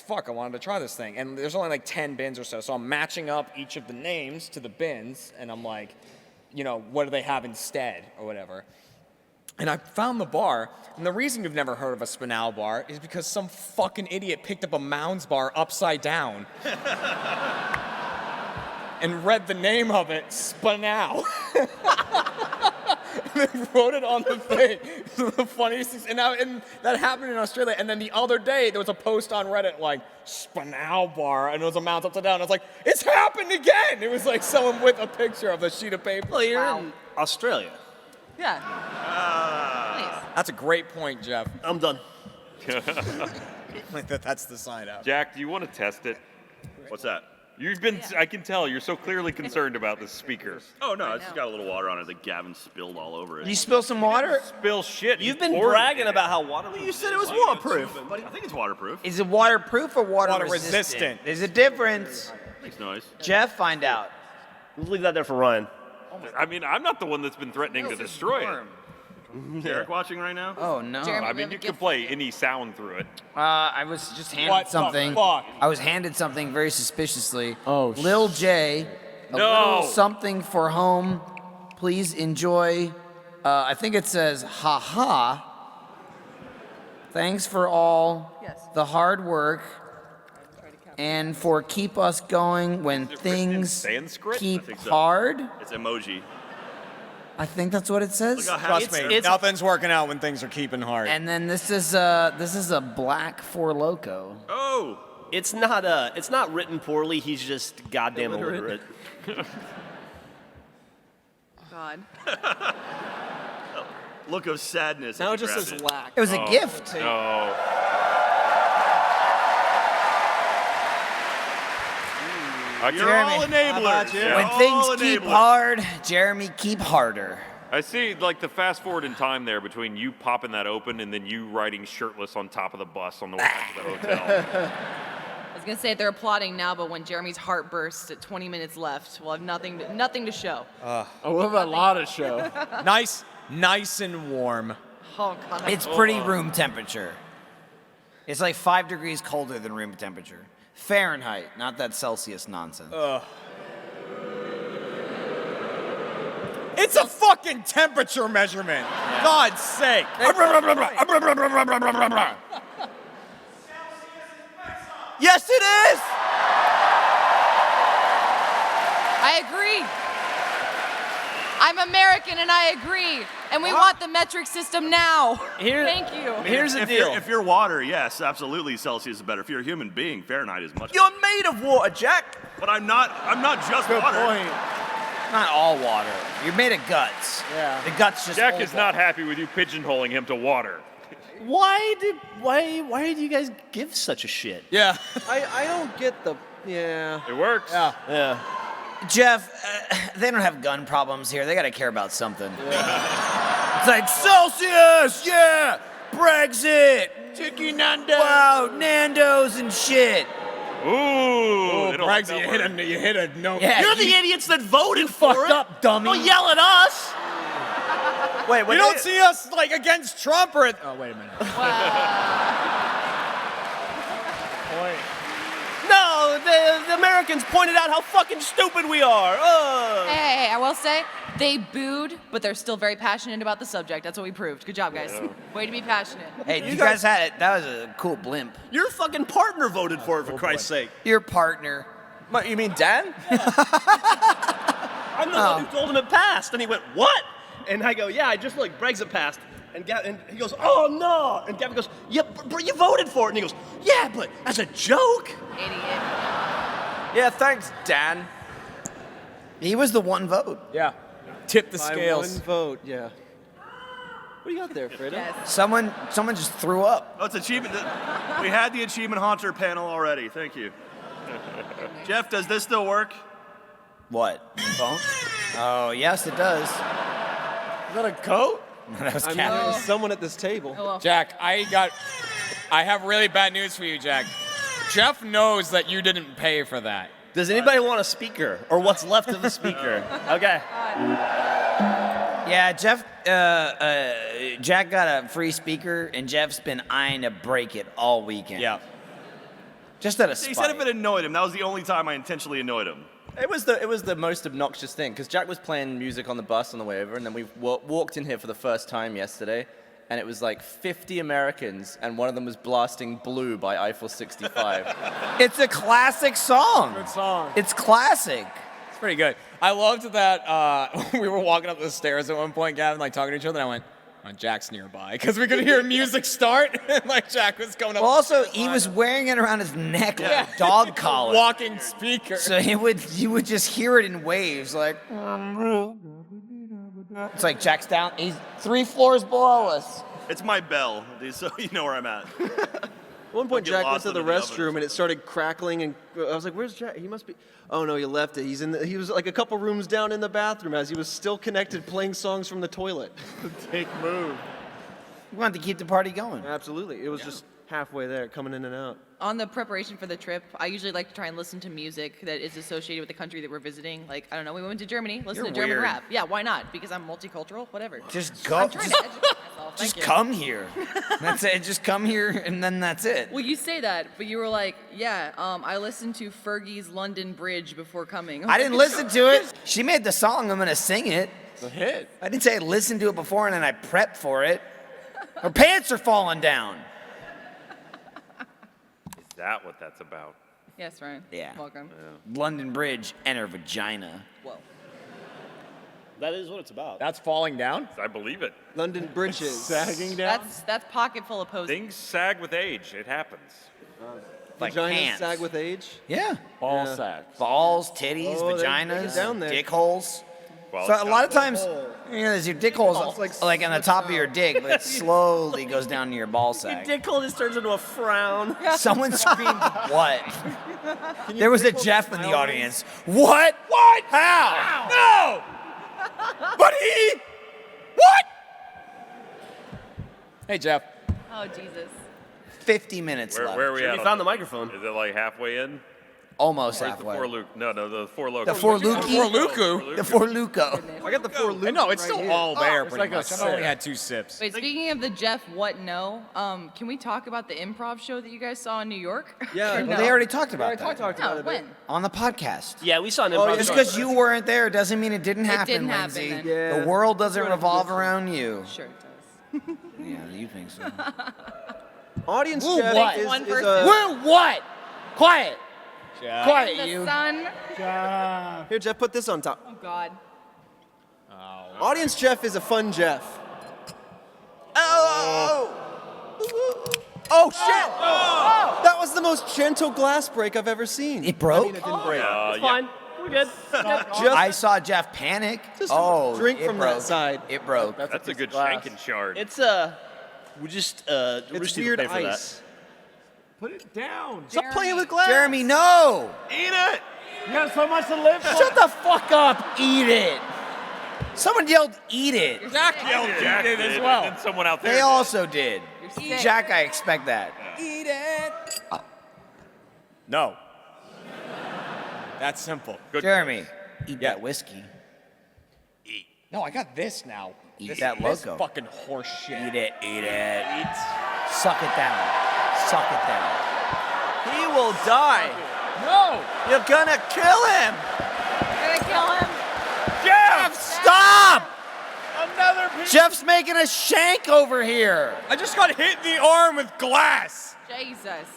fuck? I wanted to try this thing. And there's only like 10 bins or so. So I'm matching up each of the names to the bins. And I'm like, what do they have instead or whatever. And I found the bar. And the reason you've never heard of a Spanow bar is because some fucking idiot picked up a Mounds bar upside down. And read the name of it, Spanow. And they wrote it on the thing. The funniest thing, and that happened in Australia. And then the other day, there was a post on Reddit like Spanow bar, and it was a Mounds upside down. I was like, it's happened again. It was like someone with a picture of a sheet of paper. Well, you're Wow. in Australia. Yeah. Nice. That's a great point, Jeff. I'm done. Like that's the sign out. Jack, do you want to test it? What's that? I can tell you're so clearly concerned about this speaker. Oh, no, it's just got a little water on it that Gavin spilled all over it. You spill some water? Spill shit. You've He been poured it bragging in it. about how waterproof. You said it was waterproof. I think it's waterproof. Is it waterproof or water resistant? There's a difference. Makes noise. Jeff, find out. We'll leave that there for Ryan. I mean, I'm not the one that's been threatening to destroy it. Is Eric watching right now? Oh no. Jeremy, I we mean, have a you gift could play any sound through it. I was just handed What the something. fuck? I was handed something very suspiciously. Oh, Lil J, a No. little something for home. Please enjoy. I think it says, "Ha ha." Thanks for all the hard work and for keep us going when Is it written in things Sanskrit? keep I think so. hard. It's emoji. I think that's what it says. Look how Trust happy- me, nothing's working out when things are keeping hard. And then this is a black Four Loko. Oh, It's not written poorly. He's just goddamn illiterate. God. look of sadness. Now it as he just grabbed says it. lack. It was a gift. No. You're Jeremy, all how enablers. about you? You're When all things keep enablers. hard, Jeremy, keep harder. I see, like, the fast forward in time there between you popping that open and then you riding shirtless on top of the bus on the way back to the hotel. I was gonna say they're applauding now, but when Jeremy's heart bursts at 20 minutes left, we'll have nothing to show. Oh, we'll have a lot of show. Nice and warm. Oh God. It's pretty room temperature. It's like 5 degrees colder than room temperature. Fahrenheit, not that Celsius nonsense. It's a fucking temperature measurement. God's sake. Yes, it is. I agree. I'm American and I agree. And we want the metric system now. Thank you. Here's the If deal. If you're water, yes, absolutely, Celsius is better. If you're a human being, Fahrenheit is much. You're made of water, Jack. But I'm not just Good water. point. Not all water. You're made of guts. Yeah. The guts just Jack hold is not happy with you pigeonholing him to water. Why do you guys give such a shit? Yeah. I don't get the yeah. It works. Yeah. Jeff, they don't have gun problems here. They got to care about something. It's like Celsius, yeah, Brexit, Chicken Nando's, wow, Nando's and shit. Ooh. they don't like Brexit, that word. you hit a no. Yeah, You're the idiots that voted for fucked it. up, dummy. Don't yell at us. Wait, You don't see us like against Trump or. Oh, wait a minute. No, the Americans pointed out how fucking stupid we are. Hey, I will say they booed, but they're still very passionate about the subject. That's what we proved. Good job, guys. Way to be passionate. Hey, you guys had it. That was a cool blimp. Your fucking partner voted for it, for Christ's sake. Your partner. What, you mean Dan? I'm the one who told him it passed, and he went, "What?" And I go, "Yeah, I just looked. Brexit passed." And he goes, "Oh no!" And Gavin goes, "Yeah, but you voted for it." And he goes, "Yeah, but as a joke." Idiot. Yeah, thanks, Dan. He was the one vote. Yeah. Tip the By scales. one vote, yeah. What do you got there, Fredo? Yes. Someone just threw up. Oh, it's achievement. We had the achievement hunter panel already. Thank you. Jeff, does this still work? What? Phone? Oh, yes, it does. Is that a coat? That was I'm Cat. meeting someone at this table. Hello. Jack, I have really bad news for you, Jack. Jeff knows that you didn't pay for that. Does anybody want a speaker or what's left of the speaker? Okay. Yeah, Jeff, Jack got a free speaker, and Jeff's been eyeing to break it all weekend. Yeah. Just out of He spite. said if it annoyed him, that was the only time I intentionally annoyed him. It was the most obnoxious thing because Jack was playing music on the bus on the way over, and then we walked in here for the first time yesterday, and it was like 50 Americans, and one of them was blasting "Blue" by Eiffel 65. It's a classic song. Good song. It's classic. It's pretty good. I loved that we were walking up the stairs at one point, Gavin, like talking to each other, and I went, oh, Jack's nearby, because we could hear music start, and like Jack was coming up. Well, also, he was wearing it around his neck like a dog collar. Walking speaker. So you would just hear it in waves, like. It's like Jack's down. He's 3 floors below us. It's my bell, so you know where I'm at. At one point, Don't get Jack went lost to the under the restroom oven. and it started crackling, and I was like, "Where's Jack? He must be." Oh no, he left it. He was like a couple rooms down in the bathroom as he was still connected, playing songs from the toilet. Take move. We wanted to keep the party going. Absolutely, it was just halfway there, coming in and out. On the preparation for the trip, I usually like to try and listen to music that is associated with the country that we're visiting. Like, I don't know, we went to Germany, listen You're to German weird. rap. Yeah, why not? Because I'm multicultural, whatever. Just go. I'm trying to educate myself. Just Thank you. come here. That's it. Just come here, and then that's it. Well, you say that, but you were like, yeah, I listened to Fergie's London Bridge before coming. I didn't listen to it. She made the song. I'm gonna sing it. It's a hit. I didn't say I listened to it before and then I prepped for it. Her pants are falling down. Is that what that's about? Yes, Ryan. Yeah. Welcome. London Bridge and her vagina. Whoa. That is what it's about. That's falling down? I believe it. London bridges. Sagging down. That's pocket full of posing. Things sag with age. It happens. Like Vaginas pants. sag with age. Yeah. Ball Yeah. sacks. Balls, titties, Oh, they vaginas, get down there. dick holes. Well, So it's a lot of got- times, there's your dick holes Oh, it's like on the top of your dick, but it slowly goes down to your ball sack. Dick hole just turns into a frown. Someone screamed, "What?" There was a Jeff in the audience. What? What? How? No! But he? What? Hey, Jeff. Oh, Jesus. 50 minutes left. Where are we at? You on found the this? microphone. Is it like halfway in? Almost Where's the halfway. four Luke? No, the four Locos. The four Lukey? Four Luku? The four Luco. I got the four loops. No, it's right still here. all there it's pretty like a much. I've only sip. had 2 sips. Wait, speaking of the Jeff What No, can we talk about the improv show that you guys saw in New York? Yeah, Or well, no? they already talked about that talked No, about it a bit. when? on the podcast. Yeah, we saw an Oh, improv yeah, Just show. because you weren't there doesn't mean it didn't happen, didn't happen Lindsay. then. Yeah. The world doesn't revolve around you. Sure it does. Yeah, you think so. Audience Woo, Jeff what? is, One is person. a... Woo, what? Quiet. Quiet, The you. sun. Here, Jeff, put this on top. Oh, God. Audience Jeff is a fun Jeff. Oh! Oh, shit! That was the most gentle glass break I've ever seen. It broke? I mean, it didn't break. It's fine. We're good. Just I saw Jeff panic. Just Oh, drink it from that broke. side. It broke. That's a good glass. shanking shard. It's we just it's Rusty weird pay for ice. Put it down. Stop playing with glass. Jeremy, no! Eat it! You have so much to live for. Shut the fuck up. Eat it. Someone yelled, "Eat it." Jack yelled Jack it did, as well. and then someone out there. They also did. sick. Jack, I expect that. Eat it. No. That's simple. Good. Jeremy, eat that whiskey. No, I got this now. Eat this, that this loco. fucking horse shit. Eat it. Eat it. Suck it down. Suck it down. He will die. No! You're gonna kill him. Gonna kill him. Jeff, stop! Another piece. Jeff's making a shank over here. I just got hit in the arm with glass. Jesus.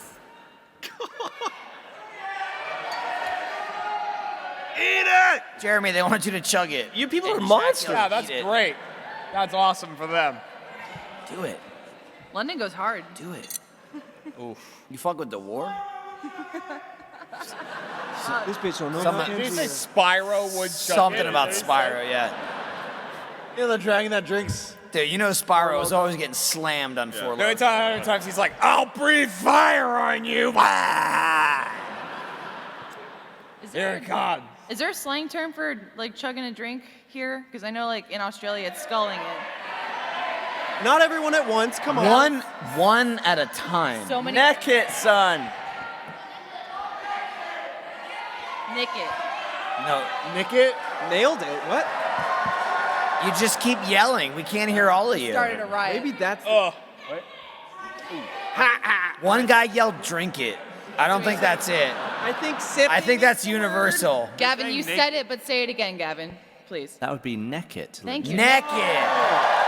Eat it! Jeremy, they want you to chug it. You people And are Jack monsters. yelled, Yeah, that's "Eat it." great. That's awesome for them. Do it. London goes hard. Do it. Oof. You fuck with the war? This bitch don't know Something- Did you say Spyro would shut Something it? about Spyro, yeah. You know the dragon that drinks. Dude, you know Spyro is always getting slammed on four Every loads. time, how many times he's like, "I'll breathe fire on you." Ah! Is Here there, it comes. is there a slang term for like chugging a drink here? Because I know like in Australia it's sculling it. Not everyone at once. Come on. One at a time. So many. Neck it, son. Nick it. No, Nick it. Nailed it. What? you just keep yelling. We can't hear all of you. Started a riot. Maybe that's. One guy yelled, "Drink it." I don't think that's it. I think sip. I think that's universal. Gavin, you said it, but say it again, Gavin, please. That would be neck it. Thank you. Neck it.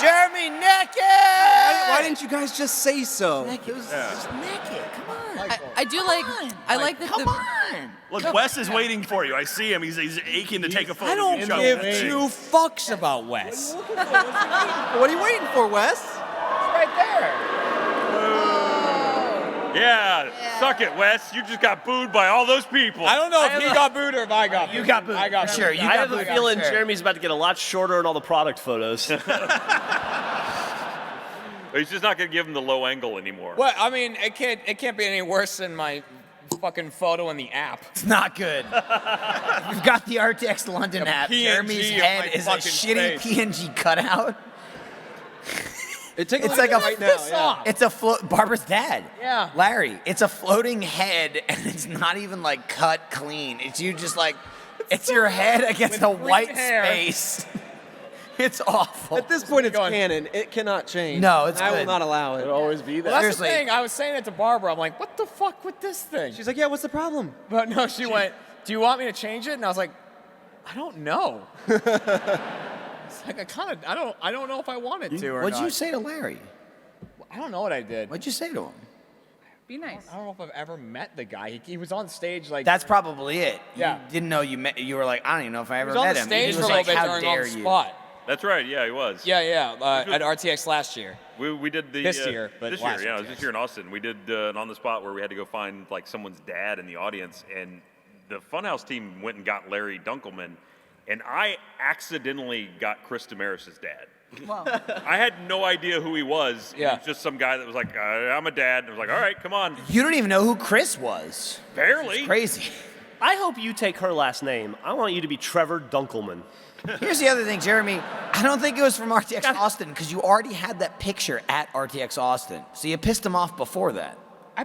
Jeremy, neck Why it. didn't you guys just say so? Just neck it. Come on. I do like. I like that. Come on. Look, Wes is waiting for you. I see him. He's aching to take a photo. I don't of you give chugging. two fucks about Wes. What are you waiting for, Wes? Right there. Yeah, suck it, Wes. You just got booed by all those people. I don't know if he got booed or if I got booed. You got booed. I got Sure, booed. you I got have a booed. feeling Sure. Jeremy's about to get a lot shorter in all the product photos. He's just not gonna give him the low angle anymore. Well, I mean, it can't be any worse than my fucking photo in the app. It's not good. We've got the RTX London app. PNG Jeremy's of head my is a fucking shitty face. PNG cutout. Take a It's look like at a it right now. Yeah. It's a float. Barbara's dad. Yeah. Larry. It's a floating head, and it's not even like cut clean. It's you just like, it's your head against a With green white hair. space. It's awful. At this point, it's Going- canon. It cannot change. No, it's I will good. not allow it. It'll always be there. Well, that's Seriously. the thing. I was saying it to Barbara. I'm like, what the fuck with this thing? She's like, yeah, what's the problem? But no, she went, do you want me to change it? And I was like, I don't know. It's like I don't know if I wanted to or What'd not. you say to Larry? I don't know what I did. What'd you say to him? Be nice. I don't know if I've ever met the guy. He was on stage like That's probably it. Yeah. You didn't know you met. You were like, I don't even know if I he ever was on met the him. stage He for was a little like, bit how during dare on the you? spot. That's right. Yeah, he was. Yeah, at RTX last year. We did the This year, but this last year, yeah, it year, was this year in Austin. We did an on the spot where we had to go find like someone's dad in the audience, and the Funhouse team went and got Larry Dunkelman, and I accidentally got Chris Damaris's dad. Wow. I had no idea who he was. Yeah. He was just some guy that was like, I'm a dad. And I was like, all right, come on. You don't even know who Chris was. Barely. Crazy. I hope you take her last name. I want you to be Trevor Dunkelman. Here's the other thing, Jeremy. I don't think it was from RTX Austin because you already had that picture at RTX Austin. So you pissed him off before that. I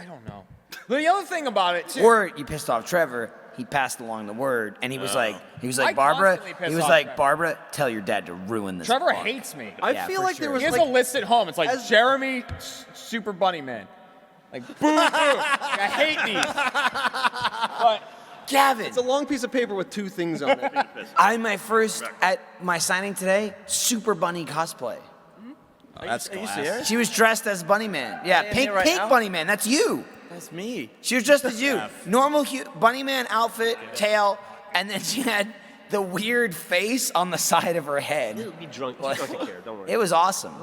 don't know. The other thing about it too. Or you pissed off Trevor. He passed along the word, and he was like, I Barbara. constantly piss He was off like, Trevor. Barbara, tell your dad to ruin this. Trevor park." hates me. I Yeah, feel for like there sure. was He has like a list at home. It's like as- Jeremy, Super Bunny Man. Like boo boo. Like, I hate these. But Gavin. it's a long piece of paper with two things on it. At my signing today, Super Bunny cosplay. that's Are you class. serious? She was dressed as Bunny Man. Yeah, am pink here right pink now? Bunny Man. That's you. That's me. She was dressed as you. Normal Bunny Man outfit, tail, and then she had the weird face on the side of her head. You'll be drunk. You don't care. Don't worry. It was awesome.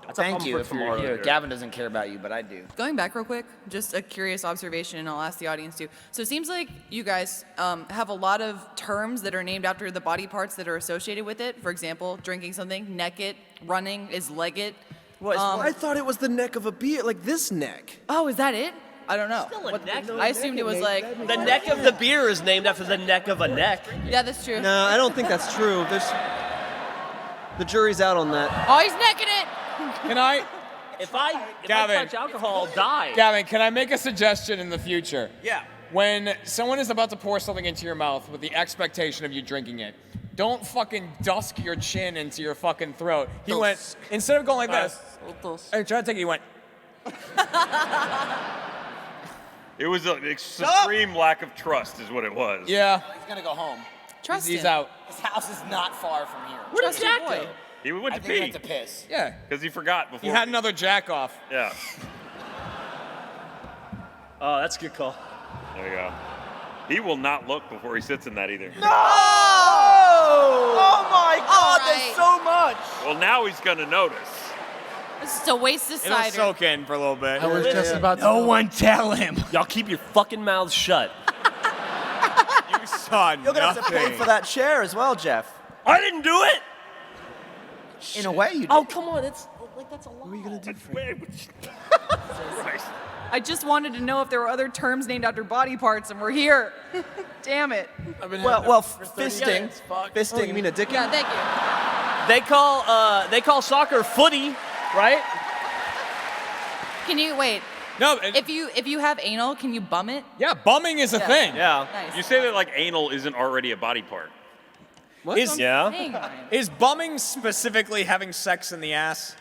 That's a Thank bummer you for if you're tomorrow. here. Gavin doesn't care about you, but I do. Going back real quick, just a curious observation, and I'll ask the audience too. So it seems like you guys have a lot of terms that are named after the body parts that are associated with it. For example, drinking something, neck it, running is leg it. I thought it was the neck of a beer, like this neck. Oh, is that it? I don't know. Still a neck. I assumed it was like, The neck of the beer is named after the neck of a neck. yeah, that's true. No, I don't think that's true. The jury's out on that. Oh, he's necking it. Can I, If I Gavin. touch alcohol, I'll die. Gavin? Can I make a suggestion in the future? Yeah. When someone is about to pour something into your mouth with the expectation of you drinking it, don't fucking dusk your chin into your fucking throat. He went, instead of going like this, and trying to take it, he went, It was a supreme lack of trust, is what it was. yeah, He's gonna go home. Trust he's him. out. His house is not far from here. Where did Trust your Jack boy. go? He went I to think he pee went to piss. Yeah. because he forgot before. He had another jack off. Yeah. Oh, that's a good call. There you go. He will not look before he sits in that either. Oh my God! All There's right. so much. Well, now he's gonna notice. This is a waste of It'll cider. soak in for a little bit. I was just about to. No one tell him. Y'all keep your fucking mouths shut. You saw You're gonna have to pay for that chair as well, Jeff. I didn't do it. In a way, you did. Oh, come on. It's like that's a lot. What are you gonna do? Christ. I just wanted to know if there were other terms named after body parts, and we're here. Damn it. Well, fisting. Oh, you mean a dick? Yeah, thank you. They call soccer footy, right? Can you wait? No, If you have anal, can you bum it? yeah, bumming is a thing. Yeah. Nice. You say that like anal isn't already a body part. Is, Yeah. Dang, Ryan. is bumming specifically having sex in the ass?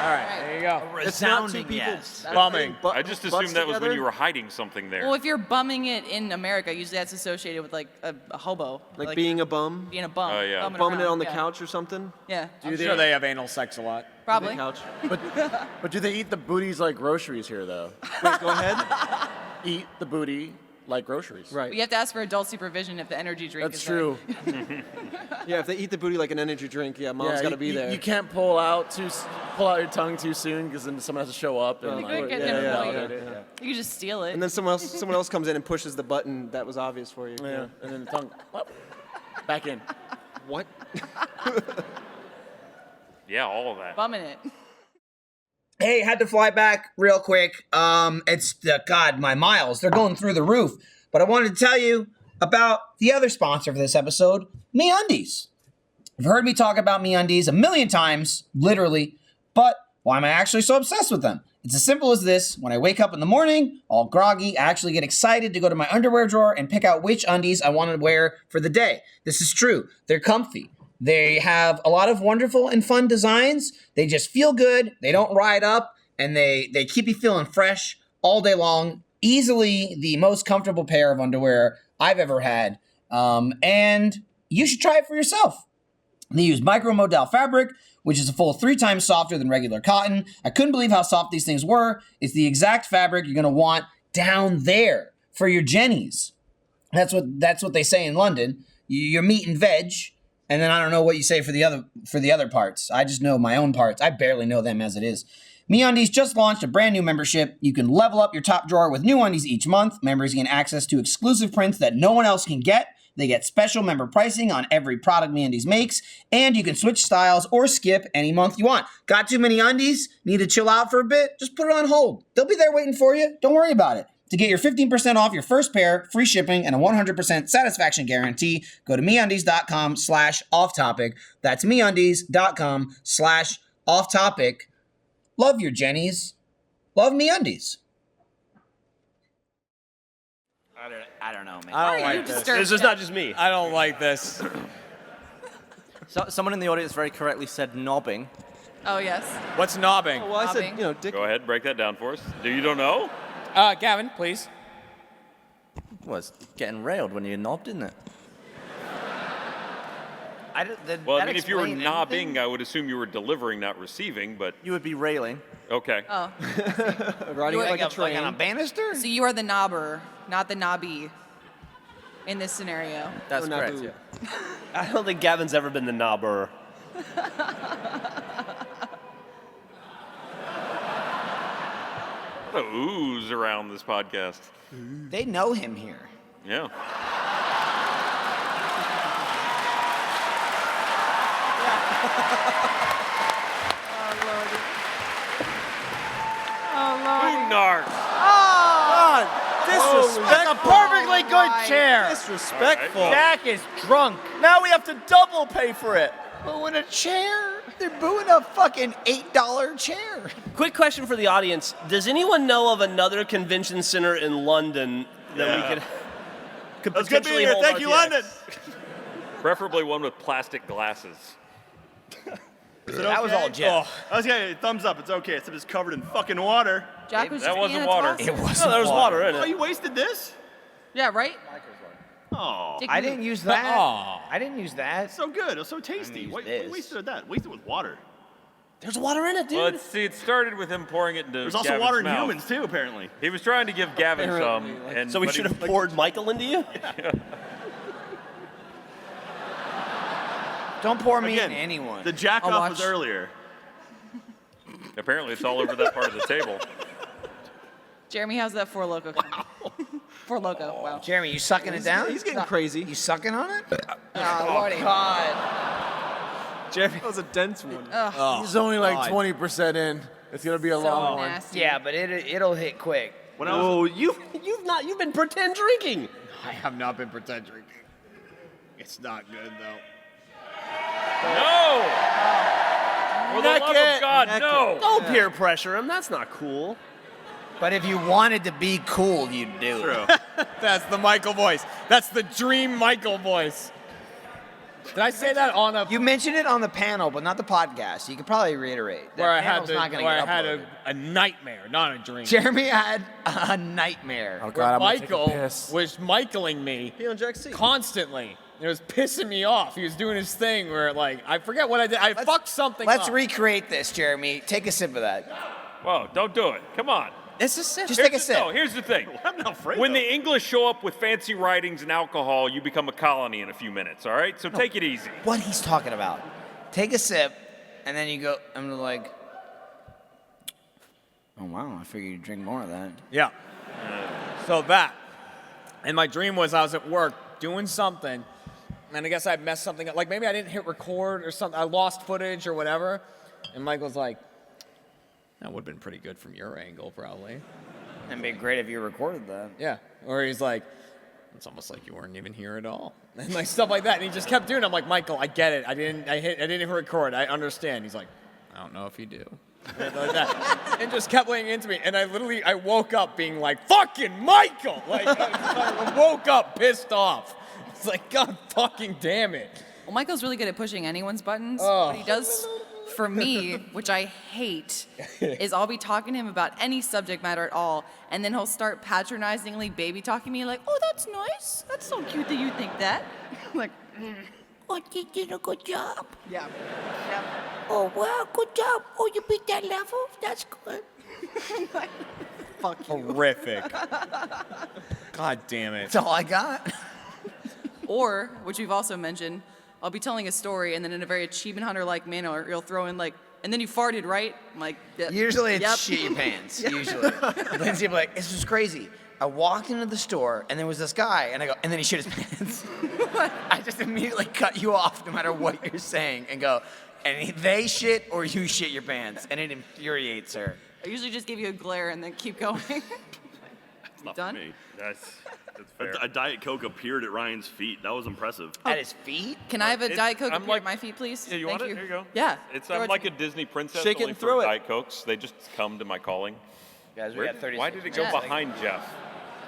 All right, there you go. It's not two Resounding people. yes. Bumming. I just assumed that was when you were hiding something there. Well, if you're bumming it in America, usually that's associated with like a hobo. Like being a bum, being a bum. Oh, yeah. bumming bumming it around, on the yeah. couch or something. Yeah, I'm sure they have anal sex a lot. probably. Couch. But do they eat the booties like groceries here, though? Wait, go ahead. Eat the booty like groceries. Right. You have to ask for adult supervision if the energy drink That's is true. Yeah, if they eat the booty like an energy drink, yeah, mom's got to be there. You can't pull out your tongue too soon because then someone has to show up. And You like, could get yeah, them yeah, later. yeah, yeah. You could just steal it. And then someone else comes in and pushes the button that was obvious for you. Yeah, and then the tongue back in. What? Yeah, all of that. Bumming it. Hey, had to fly back real quick. It's God, my miles, they're going through the roof. But I wanted to tell you about the other sponsor for this episode, MeUndies. You've heard me talk about MeUndies a million times, literally, but why am I actually so obsessed with them? It's as simple as this. When I wake up in the morning, all groggy, I actually get excited to go to my underwear drawer and pick out which undies I want to wear for the day. This is true. They're comfy. They have a lot of wonderful and fun designs. They just feel good. They don't ride up, and they keep you feeling fresh all day long. Easily the most comfortable pair of underwear I've ever had. And you should try it for yourself. They use micromodal fabric, which is a full 3 times softer than regular cotton. I couldn't believe how soft these things were. It's the exact fabric you're going to want down there for your jennies. That's what they say in London. Your meat and veg, and then I don't know what you say for the other parts. I just know my own parts. I barely know them as it is. MeUndies just launched a brand new membership. You can level up your top drawer with new undies each month. Members gain access to exclusive prints that no one else can get. They get special member pricing on every product MeUndies makes, and you can switch styles or skip any month you want. Got too many undies? Need to chill out for a bit? Just put it on hold. They'll be there waiting for you. Don't worry about it. To get your 15% off your first pair, free shipping, and a 100% satisfaction guarantee, go to MeUndies.com/offtopic. That's MeUndies.com/offtopic. Love your jennies. Love MeUndies. I don't know, man. I don't Why are you like this. disturbed? This is not just me. I don't like this. So, someone in the audience very correctly said knobbing. Oh, yes. What's knobbing? Well, I said, Bobbing. dick. Go ahead, break that down for us. You don't know? Gavin, please. Well, it's getting railed when you're knobbed, isn't it? Well, I mean, if you were knobbing, I would assume you were delivering, not receiving, but You would be railing. okay. Oh. Riding it like a train. on a banister? So you are the knobber, not the knobby in this scenario. That's Oh, correct. Naboo. Yeah. I don't think Gavin's ever been the knobber. A lot of oohs around this podcast. They know him here. Yeah. Ooh, narc. Disrespect. A perfectly good my chair. Disrespectful. Jack is drunk. Now we have to double pay for it. Booing a chair? They're booing a fucking $8 chair. Quick question for the audience. Does anyone know of another convention center in London that we could That's good potentially being here. hold Thank you, RTX? London. Preferably one with plastic glasses. That was all Jeff. I was getting thumbs up. It's okay. Except it's covered in fucking water. Jack was That just wasn't being a water. tosser. It was. No, there was water in Oh, it. you wasted this? Yeah, right? Oh, Dick I move. didn't use that. Aw. I didn't use that. so good. It was so tasty. use Why this. wasted that? Wasted with water. There's water in it, dude. Well, see, it started with him pouring it into There's also Gavin's water in mouth. humans too, apparently. He was trying to give Gavin some, and So we but he- should have poured Michael into you? Don't pour me Again, in anyone. The jack I'll off was watch. earlier. Apparently, it's all over that part of the table. Jeremy, how's that Four Loco coming? Four Loco, wow. Jeremy, you sucking it down? He's getting crazy. You sucking on it? Oh, Lordy. Jeremy, that was a dense one. He's only like 20% in. It's gonna be a long So one. nasty. Yeah, but it'll hit quick. When I was, Oh, you've been pretend drinking. I have not been pretend drinking. It's not good though. No! For the love of God, no! Don't peer pressure him. That's not cool. But if you wanted to be cool, you'd do it. True. That's the Michael voice. That's the dream Michael voice. Did I say that on a You mentioned it on the panel, but not the podcast. You could probably reiterate. That where I had panel's not gonna where get I had uploaded. a nightmare, not a dream. Jeremy had a nightmare. Oh Where God, I'm gonna take a Michael piss. was Michaeling me He on Jack's seat. constantly. It was pissing me off. He was doing his thing where like I forget what I did. I fucked something Let's up. recreate this, Jeremy. Take a sip of that. Whoa, don't do it. Come on. It's a sip. Just Here's take a the- sip. No, here's the thing. I'm Alfredo. When the English show up with fancy writings and alcohol, you become a colony in a few minutes, all right? So take it easy. What he's talking about. Take a sip, and then you go, I'm like, oh wow, I figured you'd drink more of that. Yeah. So that. And my dream was I was at work doing something, and I guess I messed something up. Like maybe I didn't hit record or something. I lost footage or whatever. And Michael's like, that would have been pretty good from your angle, probably. It'd be great if you recorded that. Yeah. Or he's like, it's almost like you weren't even here at all. And like stuff like that. And he just kept doing it. I'm like, Michael, I get it. I didn't hit record. I understand. He's like, I don't know if you do. And like that. And just kept laying into me. And I woke up being like, fucking Michael! Like, I woke up pissed off. It's like, God fucking damn it. Well, Michael's really good at pushing anyone's buttons. What he does for me, which I hate, is I'll be talking to him about any subject matter at all, and then he'll start patronizingly baby talking me like, oh, that's nice. That's so cute that you think that. I'm like, Oh, you did a good job. yeah. Oh, wow, good job. Oh, you beat that level? That's good. Fuck you. Horrific. God damn it. That's all I got. Or, which we've also mentioned, I'll be telling a story, and then in a very achievement hunter-like manner, you'll throw in like, and then you farted, right? I'm like, yeah. Usually it's Yep. shit your pants. Usually. Lindsay will be like, this was crazy. I walked into the store and there was this guy, and I go, and then he shit his pants. I just immediately cut you off no matter what you're saying and go, and they shit or you shit your pants, and it infuriates her. I usually just give you a glare and then keep going. Not Done? for me. That's fair. A Diet Coke appeared at Ryan's feet. That was impressive. At his feet? Can I have a Diet Coke I'm appear like- at my feet, please? Yeah, you Thank want it? Here you go. Yeah. I'm Throw like it a Disney princess Shake it only and for throw it. Diet Cokes. They just come to my calling. Guys, we Where- got 30 why did it go Yeah. behind Jeff?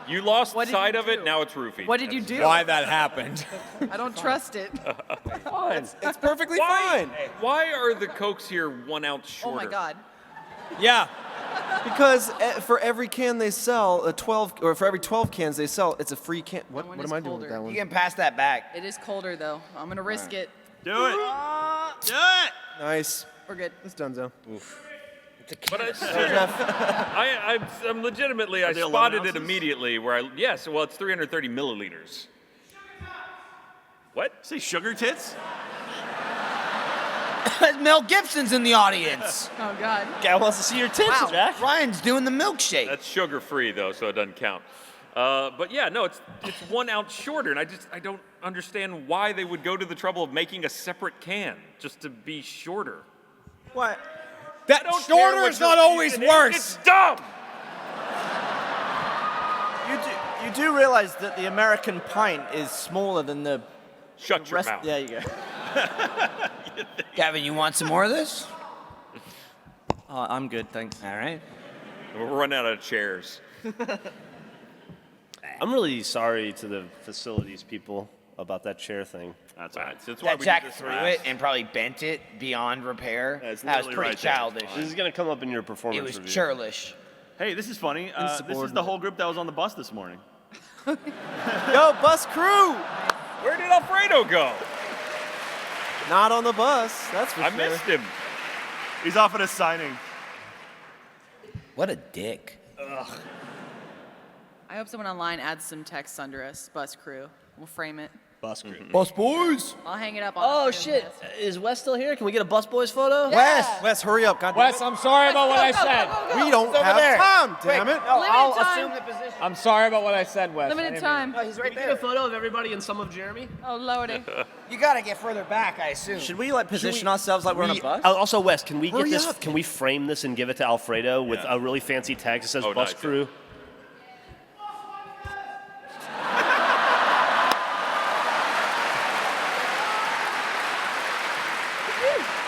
You lost What did sight you of it, do? now it's roofie. What did you That's- do? Why that happened. I don't trust it. It's perfectly Why? fine. Why are the Cokes here 1 ounce Oh shorter? my God. Yeah. Because for every can they sell, 12 or for every 12 cans they sell, it's a free can. What That one am is I doing colder. with that You one? can pass that back. It is colder though. I'm gonna risk it. Do it. Do it. Nice. We're good. It's done, Zoe. But I'm legitimately, I they 11 spotted it ounces? immediately where yes, well, it's 330 milliliters. What? Say sugar tits? Mel Gibson's in the audience. Oh God. Guy wants to see your tits, Wow. Jack. Ryan's doing the milkshake. That's sugar free though, so it doesn't count. But yeah, no, it's 1 ounce shorter, and I don't understand why they would go to the trouble of making a separate can just to be shorter. What? That I don't care shorter what is your not always reason is, worse. It's dumb. You do realize that the American pint is smaller than the Shut your rest. mouth. There you go. Gavin, you want some more of this? I'm good, thanks. All right. We're running out of chairs. I'm really sorry to the facilities people about that chair thing. That's all right. That's why That we Jack do this threw fast. it and probably bent it beyond repair. Yeah, it's That was literally pretty right there. childish. This is gonna come up in your It performance was review. churlish. Hey, this is funny. This is the whole group that was on the bus this morning. Yo, bus crew! Where did Alfredo go? Not on the bus. That's for I sure. missed him. He's off at a signing. What a dick. I hope someone online adds some text under us. Bus crew. We'll frame it. Bus crew. Bus boys. I'll hang it up on. Oh the shit! desk. Is Wes still here? Can we get a Bus Boys photo? Wes, hurry up. God damn Wes, it. I'm sorry about what I Go, go, said. go, go, go. We don't over have there. time, damn it. No, I'll Limited time. assume the position. I'm sorry about what I said, Wes. I Limited didn't time. He's right Can we get a photo of everybody and some of Jeremy? Oh lordy. You gotta get further back, I assume. Should we like position ourselves like we're on a bus? Also, Wes, can we get Hurry this? up. Can we frame this and give it to Alfredo with Yeah. a really fancy tag that says Oh, Bus nice, Crew?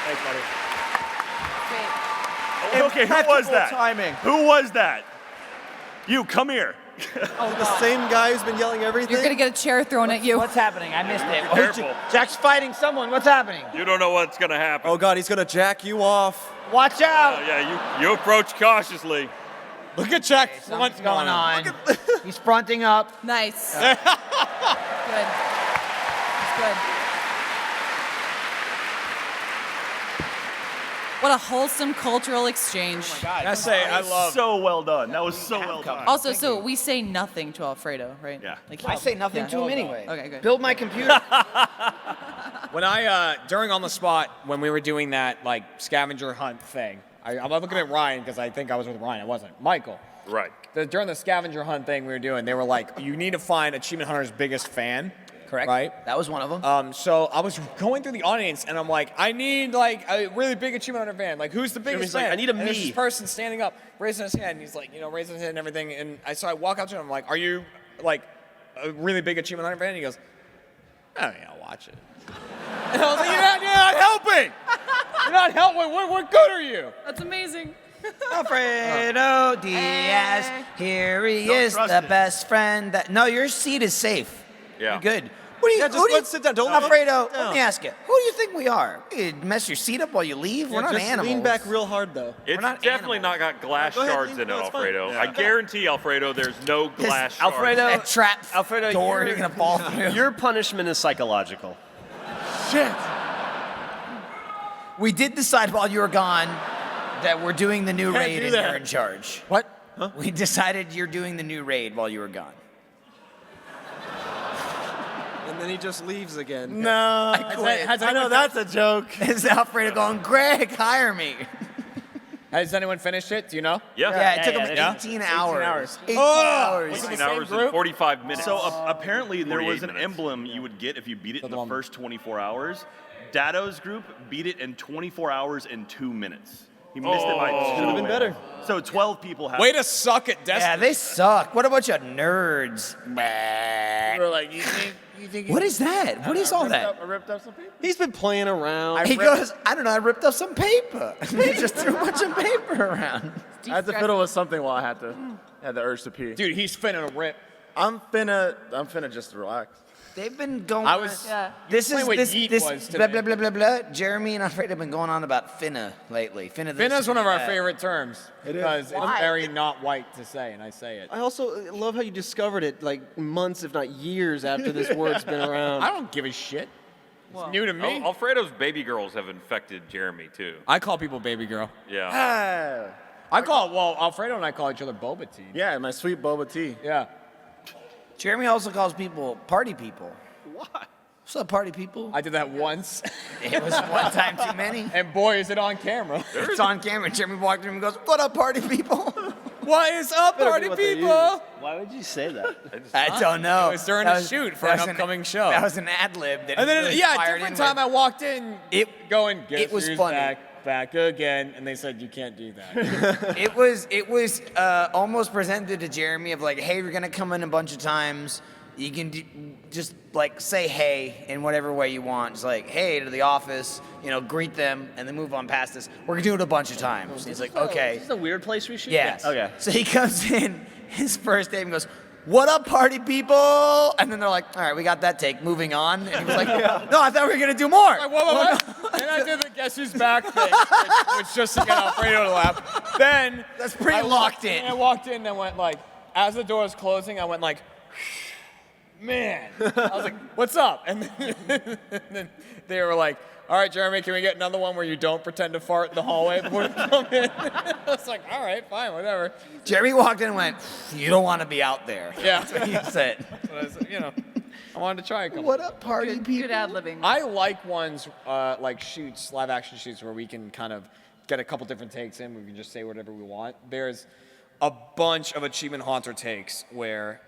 Thanks, buddy. Wait. Okay, who was that? Timing. Who was that? You, come here. The same guy who's been yelling everything. You're gonna get a chair thrown at you. What's happening? I missed it. Careful. Jack's fighting someone. What's happening? You don't know what's gonna happen. Oh God, he's gonna jack you off. Watch out! Yeah, you approach cautiously. Look at Jack Something's front going on. He's fronting up. Nice. Good. It's good. What a wholesome cultural exchange. I say I love. So well done. That was so well done. Also, so we say nothing to Alfredo, right? Yeah. Like, I say nothing Yeah. to him anyway. Okay, good. Build my computer. When I during on the spot when we were doing that like scavenger hunt thing, I'm looking at Ryan because I think I was with Ryan. I wasn't. Michael. Right. During the scavenger hunt thing we were doing, they were like, you need to find Achievement Hunter's biggest fan. Correct. Right. That was one of them. So I was going through the audience and I'm like, I need like a really big Achievement Hunter fan. Like, who's the biggest Jimmy's like, fan? I need a and there's me. this person standing up, raising his hand. And he's like, raising his hand and everything. And so I walk up to him. I'm like, are you like a really big Achievement Hunter fan? And he goes, oh yeah, I'll watch it. And I was like, you're not helping. You're not helping. What good are you? That's amazing. Alfredo Diaz, here he Don't is, trust the it. best friend. No, your seat is safe. Yeah. You're good. What do you, Yeah, just who do you- let's sit down. Don't Alfredo, down. let me ask you. Who do you think we are? You mess your seat up while you leave? We're not just animals. lean back real hard though. It's not definitely animals. not got glass Go ahead, shards leave- in it, no, it's fine. Alfredo. Yeah. I guarantee, Alfredo, there's no glass shards. Alfredo, That trap Alfredo, door you're- you're gonna fall through. Your punishment is psychological. Shit. We did decide while you were gone that we're doing the new Can't raid do and that. you're in charge. What? We decided you're doing the new raid while you were gone. And then he just leaves again. No, I know that's a joke. Is Alfredo going, Greg, hire me? Has anyone finished it? Do you know? Yeah. Yeah, it took him yeah. 18 hours. 18 Oh! hours. Was it the 18 same hours and group? 45 minutes. So apparently there 48 was an minutes. emblem you would get if you beat it in The the one- first 24 hours. Dado's group beat it in 24 hours and 2 minutes. He missed it by 2 Should have been minutes. better. So 12 people have. Way to suck at Destiny. Yeah, they suck. What a bunch of nerds. We're like, you think What is that? What is all that? I ripped up some people. He's been playing around. He goes, I don't know, I ripped up some paper. He just threw a bunch of paper around. I had to fiddle with something while I had the urge to pee. Dude, he's finna rip. I'm finna just relax. They've been going. I was- Yeah. This is Explain what this yeet this was blah today. blah blah blah blah. Jeremy and Alfredo have been going on about finna lately. Finna. This, Finna's one of our that. favorite terms because it's very not white to say, and I say it. I also love how you discovered it like months, if not years, after this word's been around. I don't give a shit. It's new to me. Alfredo's baby girls have infected Jeremy, too. I call people baby girl. Yeah. Alfredo and I call each other boba tea. Yeah, my sweet boba tea. Yeah. Jeremy also calls people party people. Why? What's up, party people? I did that once, It was one time too many. and boy, is it on camera. It's on camera. Jeremy walked in and goes, "What up, party people?" What is up, Better be party what they people? Why would you say that? I don't know. It was during That a shoot for that an was upcoming show. That was an ad lib. That And he then, really yeah, fired different in time with. I walked in, going, guess it was who's funny. back again, and they said you can't do that. It was almost presented to Jeremy of like, hey, we're gonna come in a bunch of times. You can just like say hey in whatever way you want. Just like hey to the office, greet them, and then move on past this. We're gonna do it a bunch of times. He's like, okay, Is this a weird place we shoot? yes. Okay. So he comes in his first day and goes, "What up, party people?" And then they're like, "All right, we got that take. Moving on." And he was like, "No, I thought we were gonna do more." Like, what? And I did the guess who's back thing, which just to get Alfredo to laugh. Then That's pretty I locked in. I walked in and went like, as the door was closing, I went like, man. I was like, what's up? And then they were like, all right, Jeremy, can we get another one where you don't pretend to fart in the hallway before you come in? I was like, all right, fine, whatever. Jeremy walked in and went, "You don't want to be out there." Yeah. That's what he said. But I was, I wanted to try a couple. What up, party people? Good ad libbing. I like ones like shoots, live action shoots, where we can kind of get a couple different takes in. We can just say whatever we want. There's a bunch of Achievement Haunter takes where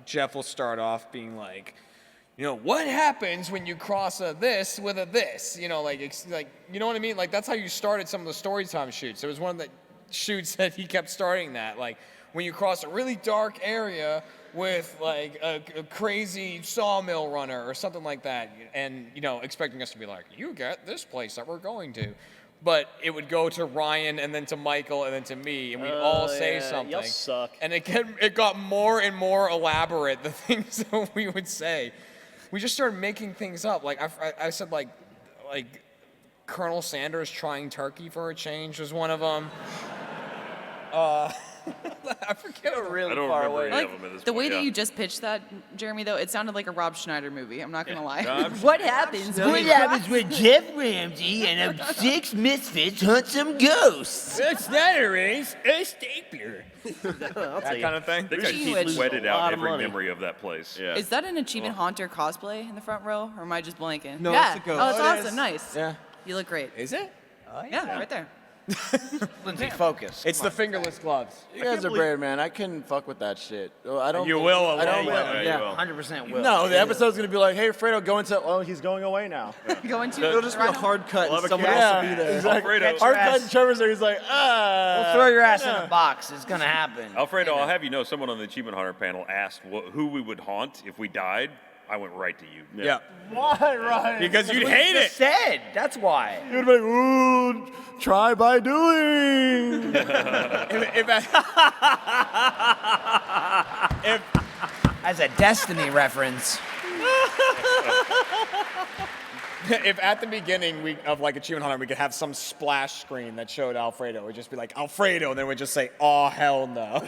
Jeff will start off being like, what happens when you cross a this with a this? You know what I mean? Like that's how you started some of the story time shoots. There was one of the shoots that he kept starting that, like when you cross a really dark area with like a crazy sawmill runner or something like that, and expecting us to be like, you get this place that we're going to. But it would go to Ryan and then to Michael and then to me, and we'd all say something. Y'all suck. And it got more and more elaborate, the things that we would say. We just started making things up. Like I said, like Colonel Sanders trying turkey for a change was one of them. I forget. really I don't far remember away. any Like of them at this the point, way that yeah. you just pitched that, Jeremy, though, it sounded like a Rob Schneider movie. I'm not gonna lie. Rob What happens? What happens when Jeff Ramsey and 6 misfits hunt some ghosts? That's not a race, a stapler. I'll That tell you. kind of thing. They got Gee keep whiz. sweated A out lot of every money. memory of that place. Yeah. Is that an Achievement Haunter cosplay in the front row, or am I just blanking? No, yeah. it's a ghost. Oh, it's Oh, it awesome. Nice. Yeah. You look great. Is it? Yeah, right there. Lindsay, focus. It's the fingerless gloves. You guys are brave, man. I couldn't fuck with that shit. I don't. You will. I don't. Yeah, you Yeah, will. 100% will. No, the episode's gonna be like, hey, Fredo, go into. Oh, he's going away now. Going to It'll just be a hard cut and someone else will be there. exactly. Alfredo. Hard cut and Trevor's there. He's like, We'll throw your ass in a box. It's gonna happen. Alfredo, I'll have you know, someone on the Achievement Hunter panel asked who we would haunt if we died. I went right to you. Yeah. Why, right? Because you'd hate it. Said. That's why. You'd be like, ooh, try by doing. If As a Destiny reference. if at the beginning of like Achievement Hunter we could have some splash screen that showed Alfredo, it would just be like Alfredo, and then we'd just say, "Oh hell no."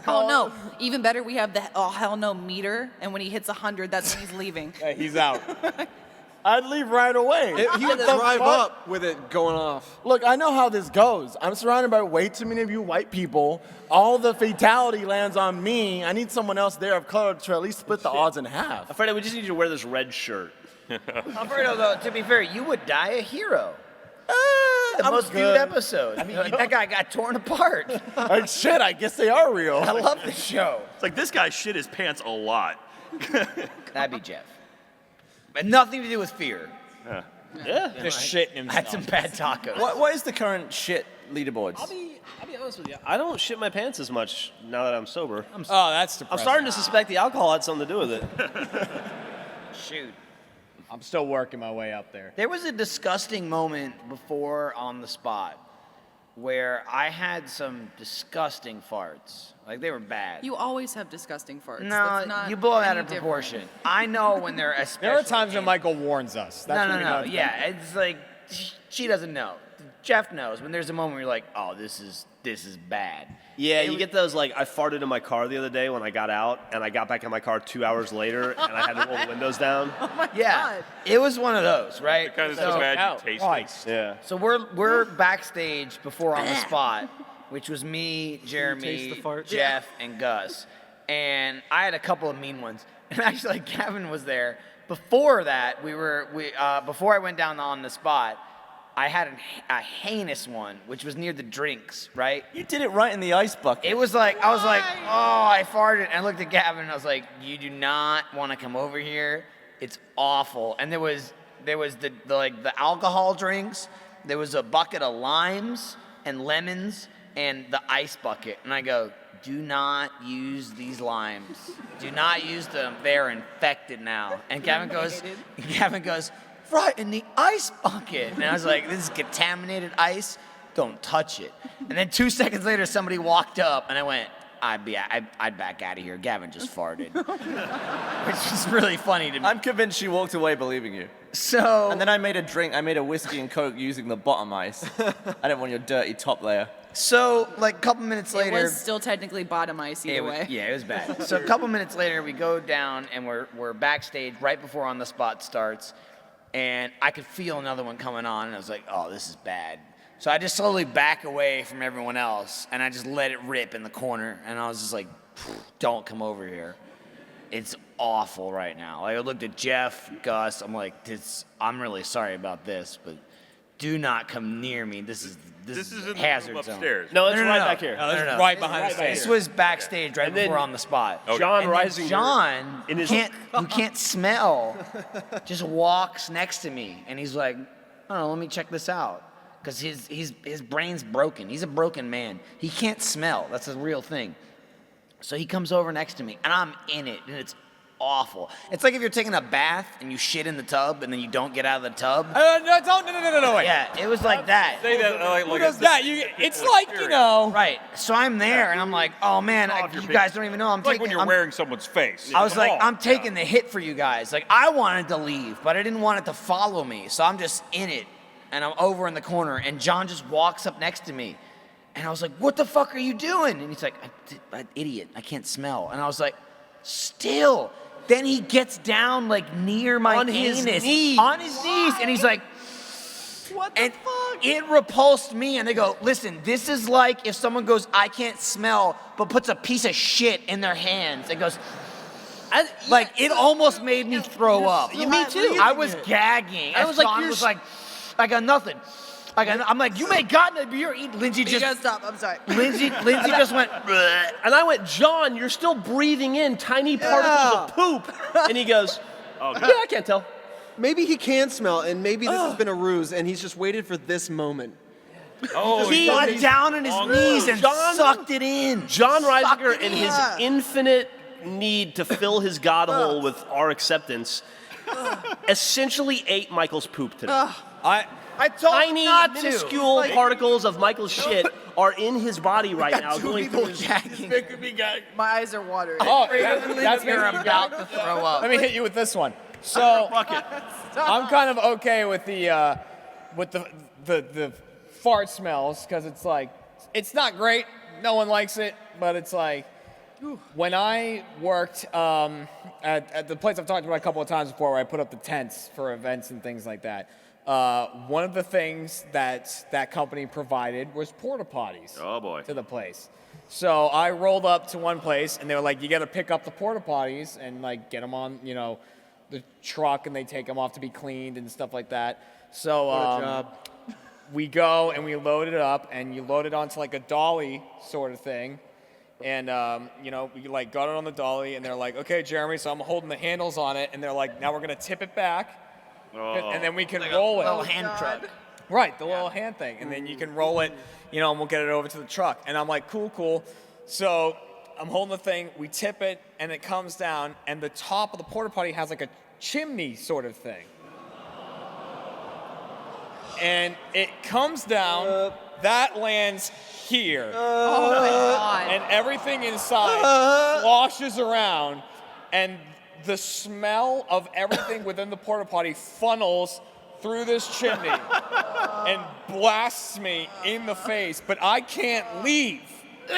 Oh no! Even better, we have the oh hell no meter, and when he hits 100, that's when he's leaving. Yeah, he's out. I'd leave right away. He would drive up with it going off. Look, I know how this goes. I'm surrounded by way too many of you white people. All the fatality lands on me. I need someone else there of color to at least split the odds in half. Alfredo, we just need you to wear this red shirt. Alfredo, though, to be fair, you would die a hero. The I'm most viewed good. episode. I mean, that guy got torn apart. Like, shit, I guess they are real. I love the show. It's like this guy shit his pants a lot. That'd be Jeff. But nothing to do with fear. Just shitting himself. I had some bad tacos. What is the current shit leaderboards? I'll be honest with you. I don't shit my pants as much now that I'm sober. Oh, that's depressing. I'm starting to suspect the alcohol had something to do with it. Shoot. I'm still working my way up there. There was a disgusting moment before on the spot where I had some disgusting farts. Like, they were bad. You always have disgusting farts. No, That's not you blow it out any of different. proportion. I know when they're especially. There are times when Michael warns us. That's when we know No. it's Yeah, it's like she doesn't know. Jeff knows when there's a moment where you're like, oh, this is bad. Yeah, you get those like I farted in my car the other day when I got out, and I got back in my car 2 hours later, and I had to roll the windows down. Yeah, God. it was one of those, right? Kind of so bad you taste Christ. Yeah. So we're backstage before on the spot, which was me, taste Jeremy, the fart? Jeff, and Gus, and I had a couple of mean ones. And actually, like, Gavin was there. Before that, before I went down on the spot, I had a heinous one, which was near the drinks, right? You did it right in the ice bucket. It was like, I was like, oh, I farted. And I looked at Gavin and I was like, you do not want to come over here. It's awful. And there was the alcohol drinks. There was a bucket of limes and lemons and the ice bucket. And I go, do not use these limes. Do not use them. They're infected now. And Gavin goes, right in the ice bucket. And I was like, this is contaminated ice. Don't touch it. And then 2 seconds later, somebody walked up, and I went, I'd back out of here. Gavin just farted, which is really funny to me. I'm convinced she walked away believing you. So, And then I made a drink. I made a whiskey and coke using the bottom ice. I didn't want your dirty top layer. like a couple minutes It later, was still technically bottom ice either way. Yeah, it was bad. So a couple minutes later, we go down and we're backstage right before On the Spot starts, and I could feel another one coming on, and I was like, oh, this is bad. So I just slowly back away from everyone else, and I just let it rip in the corner, and I was just like, don't come over here. It's awful right now. Like, I looked at Jeff, Gus, I'm like, I'm really sorry about this, but do not come near me. This is in the hazard room zone. upstairs. No, it's right back here. No, this is right behind the stage. This was backstage right And then before On the Spot. John And then Reisinger. John, in his- who can't smell, just walks next to me, and he's like, "Oh, let me check this out," because his brain's broken. He's a broken man. He can't smell. That's a real thing. So he comes over next to me, and I'm in it, and it's awful. It's like if you're taking a bath and you shit in the tub, and then you don't get out of the tub. No, wait. Yeah, it was like that. Say that Who does that? It's like, you know. Right. So I'm there, and I'm like, "Oh man, you guys don't even know I'm It's like taking." when you're I'm- wearing someone's face. I was Come like, on. I'm taking the hit for you guys. Like, I wanted to leave, but I didn't want it to follow me. So I'm just in it, and I'm over in the corner, and John just walks up next to me. And I was like, what the fuck are you doing? And he's like, I'm idiot, I can't smell. And I was like, still. Then he gets down, like, near my anus. On his knees. And he's like, what the fuck? It repulsed me. And they go, listen, this is like if someone goes, I can't smell, but puts a piece of shit in their hands. It goes, it almost made me throw up. Me too. I was gagging. I was like, John you're was like, I got nothing. Like, I'm like, you may got a beer. Lindsay You just, gotta stop. I'm sorry. Lindsay just went, "Bleh." And I went, John, you're still breathing in tiny particles of poop. And he goes, yeah, I can't tell. Maybe he can smell, and maybe this has been a ruse, and he's just waited for this moment. Oh, he got down on his knees and sucked it in. John Reisinger, in his infinite need to fill his God hole with our acceptance, essentially ate Michael's poop today. I told Tiny, him not to. minuscule particles of Michael's shit are in his body right now, Two going people through his... gagging. My eyes are watering. Oh, that's You're about to throw up. Let me hit you with this one. So I'm kind of okay with the fart smells because it's like it's not great. No one likes it, but it's like when I worked at the place I've talked about a couple of times before, where I put up the tents for events and things like that. One of the things that company provided was porta potties. Oh, boy. To the place. So I rolled up to one place and they were like, you got to pick up the porta potties and like get them on, the truck, and they take them off to be cleaned and stuff like that. So we go and we load it up, and you load it onto like a dolly sort of thing. And, we like got it on the dolly, and they're like, okay, Jeremy, so I'm holding the handles on it, and they're like, now we're going to tip it back, and then we can roll it. Little hand truck. Right, the little hand thing. And then you can roll it, and we'll get it over to the truck. And I'm like, cool. So I'm holding the thing, we tip it, and it comes down, and the top of the porta potty has like a chimney sort of thing. And it comes down, that lands here. Oh my God. And everything inside sloshes around, and the smell of everything within the porta potty funnels through this chimney and blasts me in the face, but I can't leave. We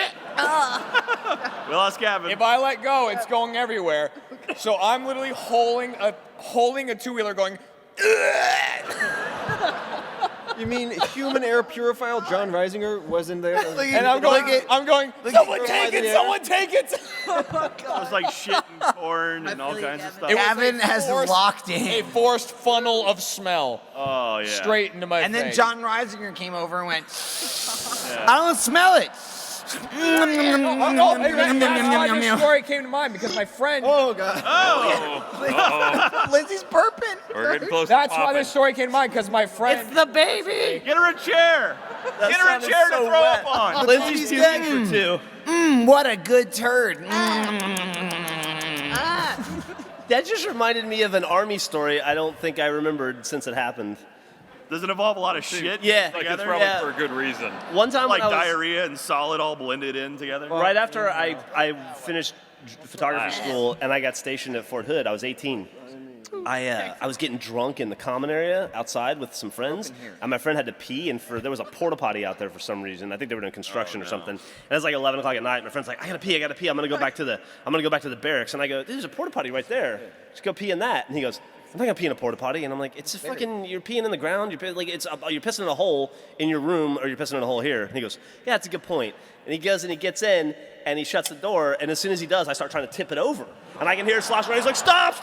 lost Gavin. If I let go, it's going everywhere. So I'm literally holding a two-wheeler going, You mean human air purifier John Reisinger wasn't there? and I'm going, someone take it! It was like shit and corn and all kinds of stuff. It was Gavin has locked a in. forced funnel of smell Oh, yeah. straight into my And face. then John Reisinger came over and went, I don't smell it. Hey, man, that's why this story came to mind, because my friend. Oh, God. Lindsay's burping. We're getting close That's to why popping. this story came to mind, because my friend. It's the baby. Get her a chair. Get her a chair to throw up on. Lindsay's puking for two. What a good turd. That just reminded me of an army story I don't think I remembered since it happened. Does it involve a lot of shit? Yeah. Like it's together? probably Yeah. for a good reason. One time Like when I was, diarrhea and solid all blended in together? right after I finished photography school and I got stationed at Fort Hood, I was 18. I was getting drunk in the common area outside with some friends, and my friend had to pee, and there was a porta potty out there for some reason. I think they were doing construction or something. And it was like 11 o'clock at night. My friend's like, I gotta pee. I'm gonna go back to the barracks. And I go, there's a porta potty right there. Just go pee in that. And he goes, I'm not gonna pee in a porta potty. And I'm like, it's a fucking, you're peeing in the ground. You're pissing in a hole in your room, or you're pissing in a hole here. And he goes, yeah, that's a good point. And he goes and he gets in and he shuts the door. And as soon as he does, I start trying to tip it over. And I can hear it slosh around. He's like, stop.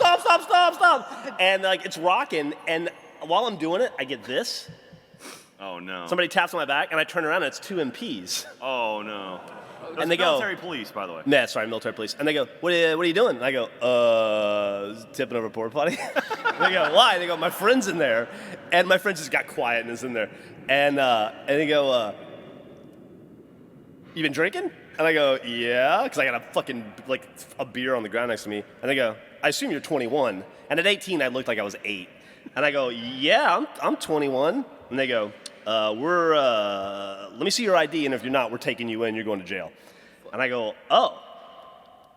And like it's rocking. And while I'm doing it, I get this. Oh, no. Somebody taps on my back, and I turn around, and it's two MPs. Oh, no. And they go, military police, by the way. Nah, sorry, military police. And they go, what are you doing? And I go, tipping over a porta potty. And they go, why? They go, my friend's in there. And my friend just got quiet and is in there. And they go, you been drinking? And I go, yeah, because I got a beer on the ground next to me. And they go, I assume you're 21. And at 18, I looked like I was 8. And I go, yeah, I'm 21. And they go, let me see your ID, and if you're not, we're taking you in, you're going to jail. And I go, oh,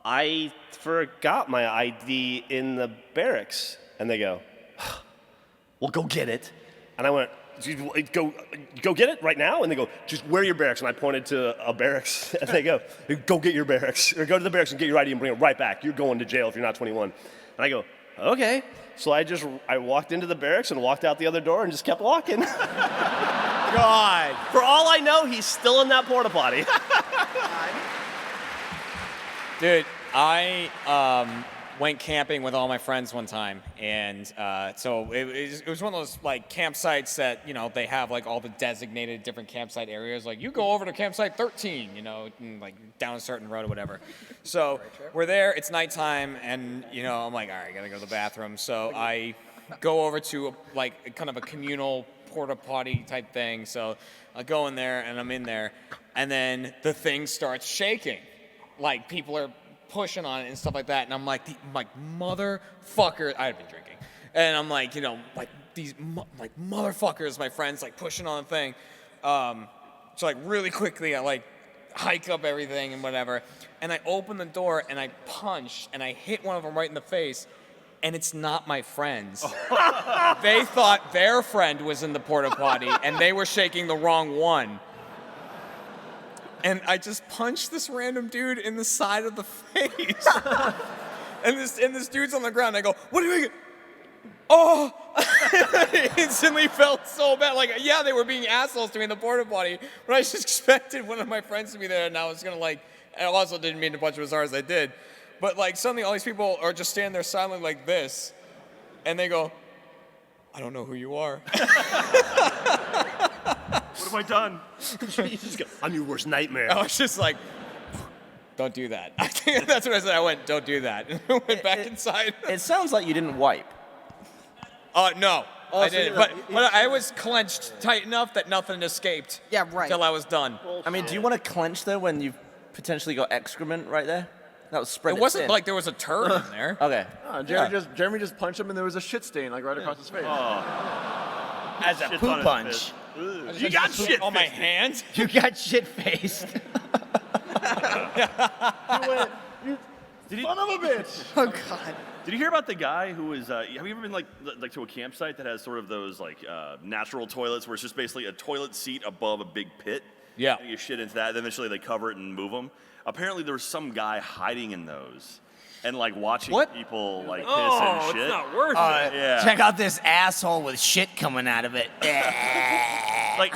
I forgot my ID in the barracks. And they go, well, go get it. And I went, go get it right now? And they go, just wear your barracks. And I pointed to a barracks, and they go get your barracks, or go to the barracks and get your ID and bring it right back. You're going to jail if you're not 21. And I go, okay. So I walked into the barracks and walked out the other door and just kept walking. God. For all I know, he's still in that porta potty. Dude, I went camping with all my friends one time, and so it was one of those like campsites that they have like all the designated different campsite areas. Like you go over to campsite 13, and, like down a certain road or whatever. So we're there. It's nighttime, and I'm like, all right, I gotta go to the bathroom. So I go over to like kind of a communal porta potty type thing. So I go in there, and I'm in there, and then the thing starts shaking, like people are pushing on it and stuff like that, and I'm like, motherfucker, I had been drinking, and I'm like, like these like motherfuckers, my friends, like pushing on the thing, so like really quickly, I like hike up everything and whatever, and I open the door and I punch and I hit one of them right in the face, and it's not my friends. They thought their friend was in the porta potty, and they were shaking the wrong one. And I just punched this random dude in the side of the face. and this dude's on the ground. I go, what are you doing? Oh! I instantly felt so bad. Like, yeah, they were being assholes to me in the porta potty, but I just expected one of my friends to be there, and I was gonna and I also didn't mean to punch him as hard as I did. But like suddenly all these people are just standing there silently like this, and they go, I don't know who you are. What have I done? You just go, I'm your worst nightmare. I was just like, don't do that. I think that's what I said. I went, don't do that. And I went back inside. It sounds like you didn't wipe. No, I didn't. But I was clenched tight enough that nothing escaped. Yeah, right. Till I was done. I mean, do you want to clench though when you've potentially got excrement right there? That was spread. It wasn't like there was a turd in there. Okay. Jeremy just punched him and there was a shit stain like right across his face. As a Shit's on poo his punch. fist. You got shit on my hands. You got shit faced. Son of a bitch! Oh God. Did you hear about the guy who was? Have you ever been like to a campsite that has sort of those like natural toilets where it's just basically a toilet seat above a big pit? Yeah. And you shit into that. Then eventually they cover it and move them. Apparently there was some guy hiding in those and like watching people like piss and shit. It's not worth it. Yeah. Check out this asshole with shit coming out of it. Like,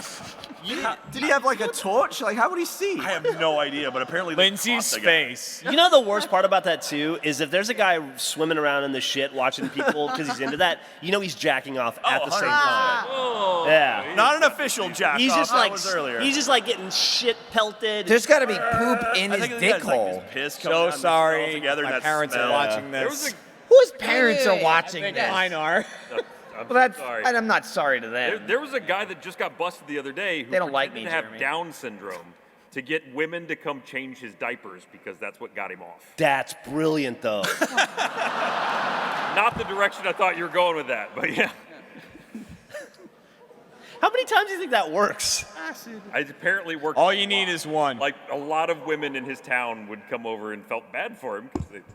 Did he have like a torch? Like, how would he see? I have no idea, but apparently they Lindsay's caught the guy. face. You know the worst part about that too is if there's a guy swimming around in the shit watching people because he's into that, he's jacking off at the same time. Yeah. Not an official jack. He's just like earlier. he's just like getting shit pelted. There's got to be poop in I his think dick that's like hole. his piss coming So out and sorry. all together. My and that parents are smell. watching There this. was Whose parents are Wait, watching I think this? mine are. I'm Well, that's, sorry. and I'm not sorry to them. There was a guy that just got busted the other day who They don't like pretended me, to have Jeremy. Down syndrome to get women to come change his diapers because that's what got him off. That's brilliant though. Not the direction I thought you were going with that, but yeah. How many times do you think that works? It apparently worked. All you need is one. Like a lot of women in his town would come over and felt bad for him,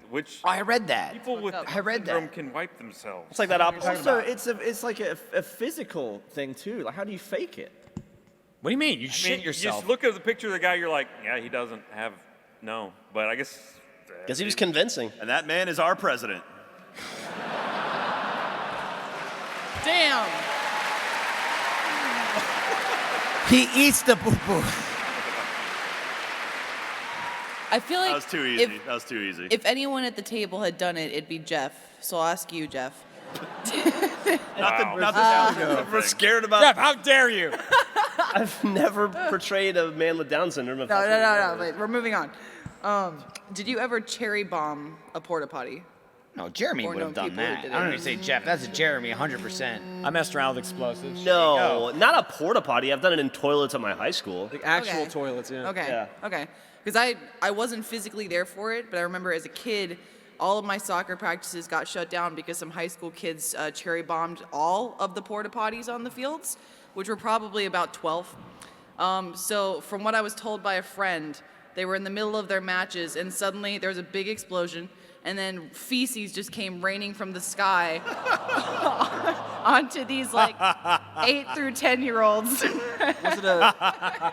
which I read that. people with I read syndrome that. can wipe themselves. It's like that opposite. Also, it's like a physical thing too. Like, how do you fake it? What do you mean? You I mean, shit you yourself. just look at the picture of the guy, you're like, yeah, he doesn't have, no. But I guess. Guess he was convincing. And that man is our president. Damn. He eats the poo poo. I feel like That was too easy. That was too easy. if anyone at the table had done it, it'd be Jeff. So I'll ask you, Jeff. We're scared about. Jeff, how dare you? I've never portrayed a man with Down syndrome. No. Wait, we're moving on. Did you ever cherry bomb a porta potty? No, Jeremy Or would no have done people who that. did I don't it. even say Jeff. That's a Jeremy, 100%. I messed around with explosives. No, not a porta potty. I've done it in toilets at my high school. Like actual Okay. toilets, yeah. Okay. Yeah. Okay. Because I wasn't physically there for it, but I remember as a kid, all of my soccer practices got shut down because some high school kids cherry bombed all of the porta potties on the fields, which were probably about 12. So from what I was told by a friend, they were in the middle of their matches, and suddenly there was a big explosion, and then feces just came raining from the sky onto these like 8 through 10-year-olds.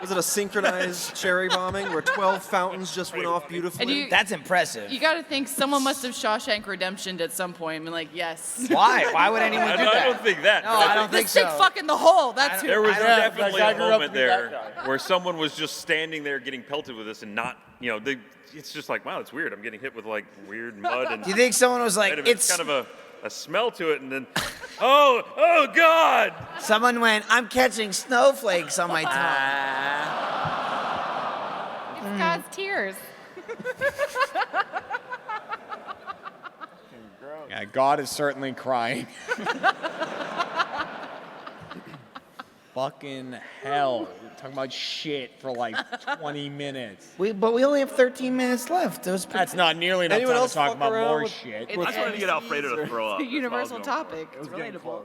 Was it a synchronized cherry bombing where 12 fountains just went off beautifully? And you, That's impressive. you got to think someone must have Shawshank Redemptioned at some point and been like, yes. Why? Why would anyone do that? I don't think that. No, I don't The think sick so. fuck in the hole. That's who. There was that definitely guy a grew up moment to be that there guy. where someone was just standing there getting pelted with this and not, it's just like, wow, it's weird. I'm getting hit with like weird mud and Do you think someone was like, wait a minute, it's kind of a smell to it, and then, oh God! someone went, I'm catching snowflakes on my tongue. It's God's tears. Yeah, God is certainly crying. Fucking hell. We're talking about shit for like 20 minutes. But we only have 13 minutes left. It was pretty That's not nearly enough Anyone time else to talk fuck about around more with- shit. I just wanted to get Alfredo to throw up. It's a universal That's all I was topic. It's relatable.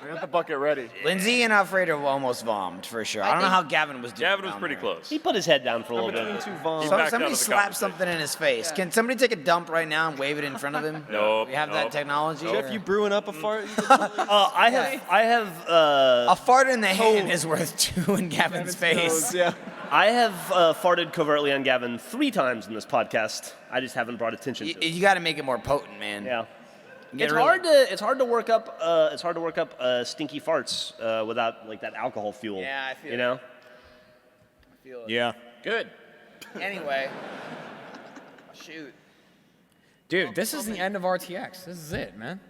I got the bucket ready. Lindsay and Alfredo almost vomed for sure. I don't know how Gavin was doing. Gavin was down pretty there. close. He put his head down for a little Between bit. two bombs. backed out Somebody of the slap conversation. something in his face. Can somebody take a dump right now and wave it in front of him? Nope, We have that nope. technology. Jeff, you brewing up a fart? I have A fart in the hand is worth two in Gavin's face. Yeah. I have farted covertly on Gavin 3 times in this podcast. I just haven't brought attention to it. You got to make it more potent, man. Yeah. Get It's rid of- hard to work up stinky farts without like that alcohol fuel. Yeah, I feel you it. know. Yeah. Good. Anyway. Shoot. Dude, this is the end of RTX. This is it, man.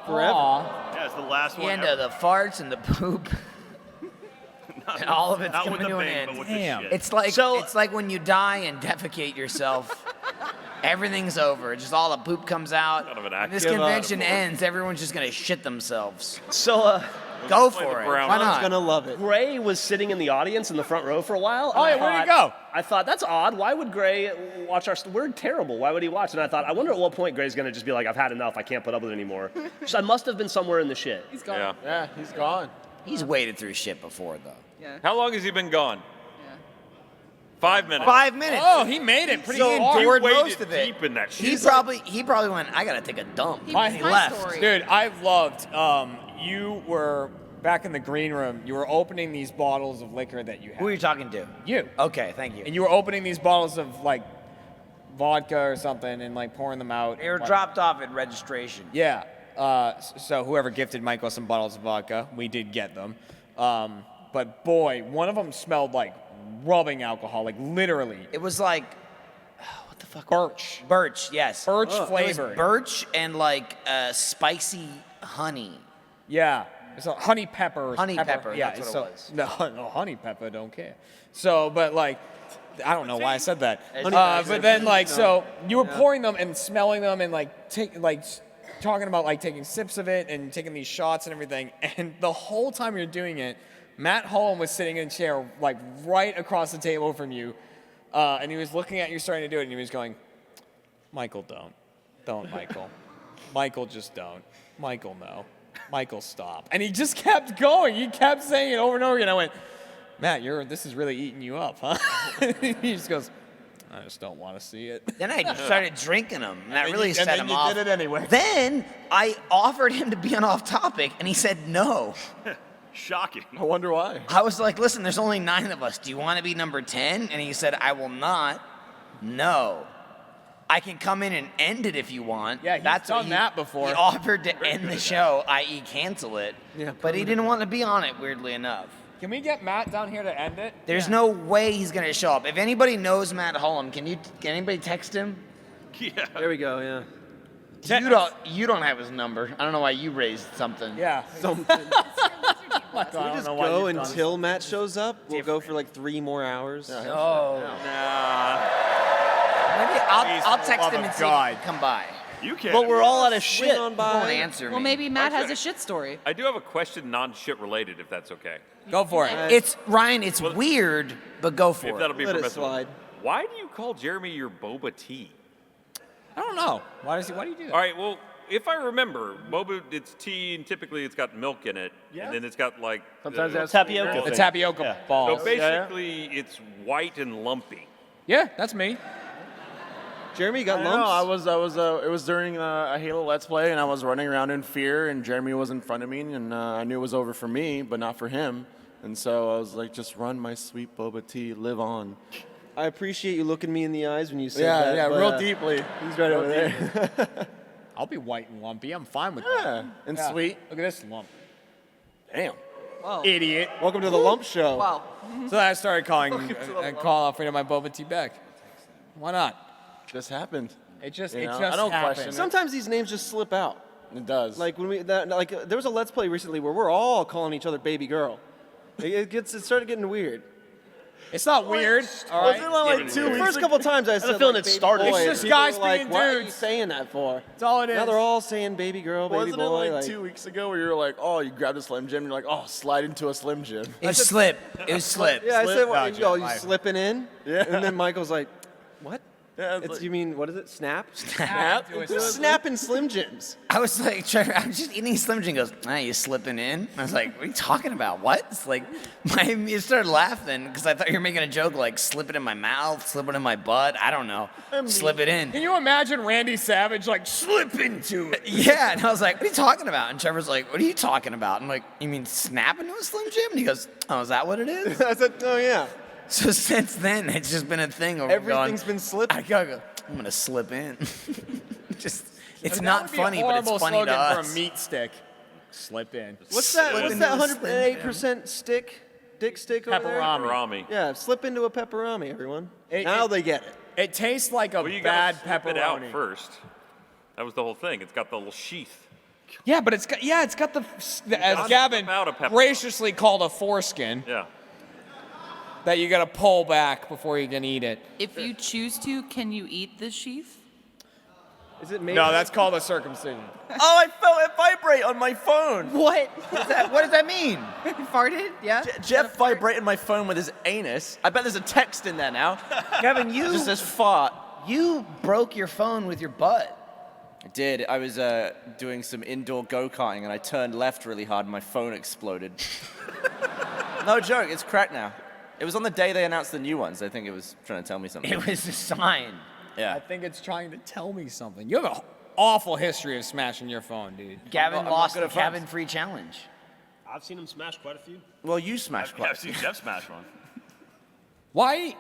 Forever. Aw. Yeah, it's the last The one. end ever. of the farts and the poop. And all of it's Not coming with the to an bang, end. but with the Damn. shit. It's like when you die and defecate yourself. Everything's over. Just all the poop comes out. Kind of an When this act. convention ends, everyone's just gonna shit themselves. So Go Play the for it. brown Why one. not? Gonna love it. Gray was sitting in the audience in the front row for a while. and Oh, I yeah, where'd he thought- go? I thought that's odd. Why would Gray watch our? We're terrible. Why would he watch? And I thought, I wonder at what point Gray's gonna just be like, I've had enough. I can't put up with it anymore. So I must have been somewhere in the shit. He's gone. Yeah. Yeah, he's gone. He's waded through shit before, though. Yeah. How long has he been gone? 5 minutes. 5 minutes. Oh, he made it pretty He far. endured You waded most of it. deep in that shit. He probably went, I gotta take a dump. He My- was he my left. story. Dude, I loved, you were back in the green room. You were opening these bottles of liquor that you had. Who are you talking to? You. Okay, thank you. And you were opening these bottles of, like, vodka or something and, like, pouring them out. They were Like- dropped off at registration. Yeah. So whoever gifted Michael some bottles of vodka, we did get them. But boy, one of them smelled like rubbing alcohol, like literally. It was like, what the fuck? Birch. Birch, yes. Birch It was flavored. birch and like spicy honey. Yeah. It's a honey pepper. Honey pepper, Yeah, that's what so, it was. No, honey pepper, don't care. So, but like, I don't know why I said that. Honey But then like, so you were pouring them and smelling them and like talking about like taking sips of it and taking these shots and everything. And the whole time you're doing it, Matt Holm was sitting in a chair like right across the table from you, and he was looking at you starting to do it, and he was going, "Michael, don't, Michael, Michael, just don't, Michael, no, Michael, stop." And he just kept going. He kept saying it over and over again. I went, "Matt, this is really eating you up, huh?" He just goes, "I just don't want to see it." Then I started drinking them, and that And really you- set and him then you off. did it anyway. Then I offered him to be on Off Topic, and he said no. Shocking. I wonder why. I was like, listen, there's only 9 of us. Do you want to be number 10? And he said, I will not. No. I can come in and end it if you want. Yeah, he's what done that before. He offered to end the show, i.e. cancel it. Yeah, but he didn't want to be on it, weirdly enough. Can we get Matt down here to end it? There's no way he's going to show up. If anybody knows Matt Hullum, can anybody text him? Yeah. There we go. Yeah. You don't have his number. I don't know why you raised something. Yeah. Something. I We don't just know why go you've done this. until Matt shows up. We'll go for like 3 more hours. Oh. Nah. Maybe Please, I'll for the text love him of and see God. if he can come by. You can. But we're all out of Swing shit. on He by. won't answer Well, me. maybe Matt has a shit story. I do have a question, non-shit related, if that's okay. Go for it. It's Ryan. It's weird, but go for If it. that'll be Let it permissible. slide. Why do you call Jeremy your boba tea? I don't know. Why do you do that? All right, well, if I remember, boba, it's tea, and typically it's got milk in it. Yeah. And then it's got like... Sometimes the- that's Tapioca The thing. tapioca Yeah. So balls. basically, it's white and lumpy. Yeah, that's me. Jeremy, you got I lumps? know. It was during a Halo Let's Play, and I was running around in fear, and Jeremy was in front of me, and I knew it was over for me, but not for him. And so I was like, just run my sweet boba tea, live on. I appreciate you looking me in the eyes when you said that. Yeah, but, real deeply. He's right over there. I'll be white and lumpy. I'm fine with Yeah, that. and sweet. Look at this lump. Damn. Whoa. Idiot. Welcome to the Lump Show. Wow. So I started calling and call Alfredo my boba tea back. Why not? Just happened. It just You it know, just I don't happened. question it. Sometimes these names just slip out. It does. Like when there was a Let's Play recently where we're all calling each other baby girl. It started getting weird. It's not weird. All right. Wasn't it like 2 weeks? The first couple times I said feeling like, it baby started. boy, It's just and people guys were like, being what are you dudes. saying that for? That's all it is. Now they're all saying baby girl, baby Wasn't it boy. like 2 weeks ago where you were like, oh, you grabbed a Slim Jim, you're like, oh, slide into a Slim Jim. It was slip. It was slip. Yeah, I said, Gotcha. "Yo, you slipping in?" Yeah. And then Michael's like, "What? Yeah, It's you mean what is it? Snap? Snap. Who's snapping Slim Jims?" I was like, Trevor, I'm just eating Slim Jim. He goes, you slipping in? I was like, what are you talking about? What? It's like, he started laughing because I thought you were making a joke like slip it in my mouth, slip it in my butt. I don't know. Slip it in. Can you imagine Randy Savage like slip into it? Yeah, and I was like, what are you talking about? And Trevor's like, what are you talking about? I'm like, you mean snap into a Slim Jim? And he goes, oh, is that what it is? I said, "Oh yeah, So since then, it's just been a thing. Over everything's going, been slipping." I go, I'm going to slip in. Just, it's That not would be funny, a but it's horrible funny to slogan for us. a meat stick. Slip in. What's that? Slip What's into that? a Slim 108% stick? Dick stick over there? Pepperami. Rami. Yeah, slip into a pepperami, everyone. It- Now it- they get it. It tastes like a Well, you bad gotta slip it out pepperoni. first. That was the whole thing. It's got the little sheath. Yeah, but it's got the as gotta Gavin slip out a pepperoni. graciously called a foreskin Yeah. that you got to pull back before you can eat it. If you choose to, can you eat the sheath? Is it made? No, that's called a circumcision. Oh, I felt it vibrate on my phone. What? What does that mean? Farted? Yeah. Jeff vibrated my phone with his anus. I bet there's a text in there now. Gavin, It you just says fart. you broke your phone with your butt. I did. I was doing some indoor go-karting and I turned left really hard and my phone exploded. No joke, it's cracked now. It was on the day they announced the new ones. I think it was trying to tell me something. It was a sign. I Yeah. think it's trying to tell me something. You have an awful history of smashing your phone, dude. Gavin I'm not lost good the at phones. Gavin free challenge. I've seen him smash quite a few. Well, you smashed Yeah, quite. I've seen Jeff smash one. Why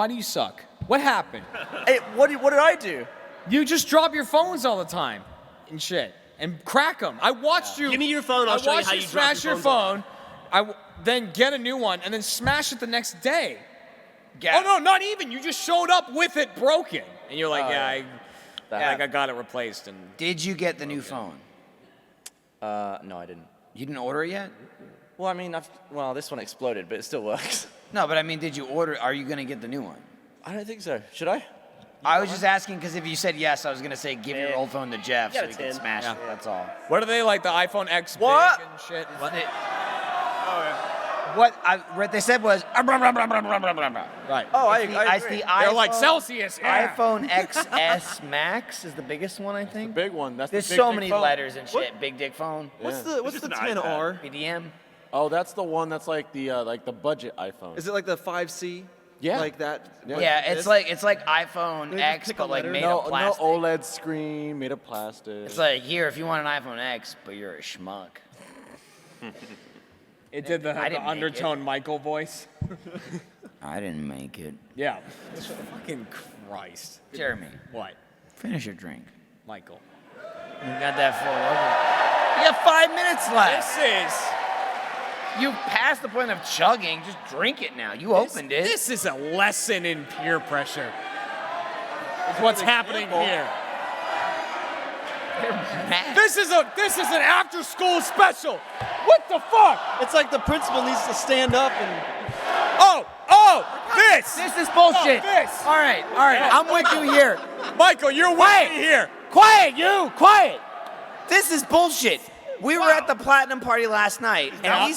do you suck? What happened? Hey, what did I do? You just drop your phones all the time and shit and crack them. I watched you. Give me your phone, I'll I show you watched how you you drop smash your your phones phone. Then get a new one and then smash it the next day. Gav- Oh no, not even. You just showed up with it broken, and you're like, I got it replaced. And Did you get the new phone? No, I didn't. You didn't order it yet? Well, I mean, this one exploded, but it still works. No, but I mean, did you order? Are you gonna get the new one? I don't think so. Should I? I was just asking because if you said yes, I was gonna say give your old phone to Jeff so got a he can 10. smash it. That's all. what are they like? The iPhone X What? big and shit. What they said was Right. Oh, I it's agree. the They're like iPhone- Celsius. Yeah. iPhone XS Max is the biggest one, I think. Big one. That's There's the big, so big many phone. letters and shit. Big dick phone. What's It's the just an 10R? BDM. Oh, that's the one that's like the budget iPhone. Is it like the 5C? Yeah. Like that? Yeah, it's like iPhone They just X, pick a but like letter. made no, of plastic. no OLED screen, made of plastic. It's like here if you want an iPhone X, but you're a schmuck. It did the I didn't make undertone Michael voice. I didn't make it. Yeah. Fucking Christ. Jeremy, What? finish your drink. Michael. You got that full over. You got 5 minutes left. This is. You passed the point of chugging. Just drink it now. You opened it. This is a lesson in peer pressure. It's what's happening here. You're mad. This is an after school special. What the fuck? It's like the principal needs to stand up and. This. This is bullshit. Oh, this. All right. I'm with you here. Michael, you're with me here. Quiet, you. Quiet. This is bullshit. We were at the platinum party last night, and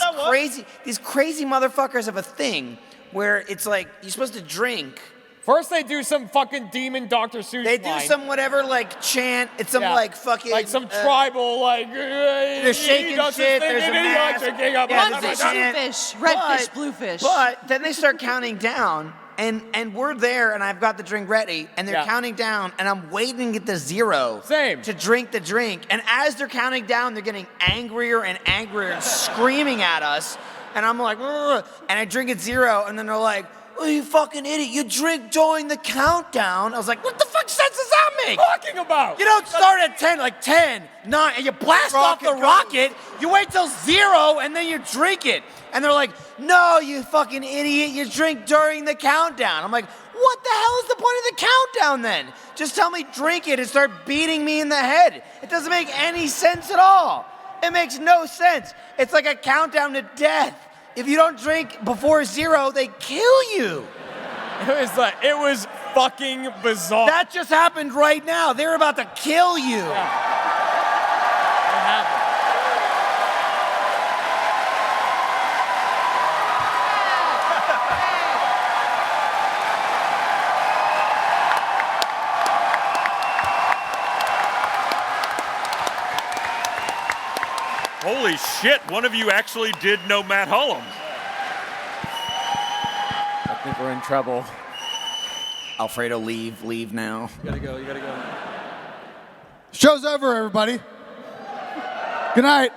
these crazy motherfuckers have a thing where it's like you're supposed to drink. First they do some fucking demon Dr. Seuss They do line. some whatever like chant. It's some Yeah. like fucking like some tribal like. They're shaking shit. There's a mask. Yeah, One there's fish, a two chant. fish, red But- fish, blue fish. But then they start counting down, and we're there, and I've got the drink ready, and they're Yeah. counting down, and I'm waiting at the zero. Same. To drink the drink, and as they're counting down, they're getting angrier and angrier and screaming at us. And I'm like, "Ugh," and I drink at 0, and then they're like, oh, you fucking idiot, you drink during the countdown. I was like, what the fuck sense does that make? Talking about? You don't start at 10, like 10, 9, and you blast off the rocket, you wait till 0, and then you drink it. And they're like, no, you fucking idiot, you drink during the countdown. I'm like, what the hell is the point of the countdown then? Just tell me drink it and start beating me in the head. It doesn't make any sense at all. It makes no sense. It's like a countdown to death. If you don't drink before 0, they kill you. It was fucking bizarre. That just happened right now. They're about to kill you. What happened? Holy shit, one of you actually did know Matt Hullum. I think we're in trouble. Alfredo, leave now. You gotta go. Show's over, everybody. Good night.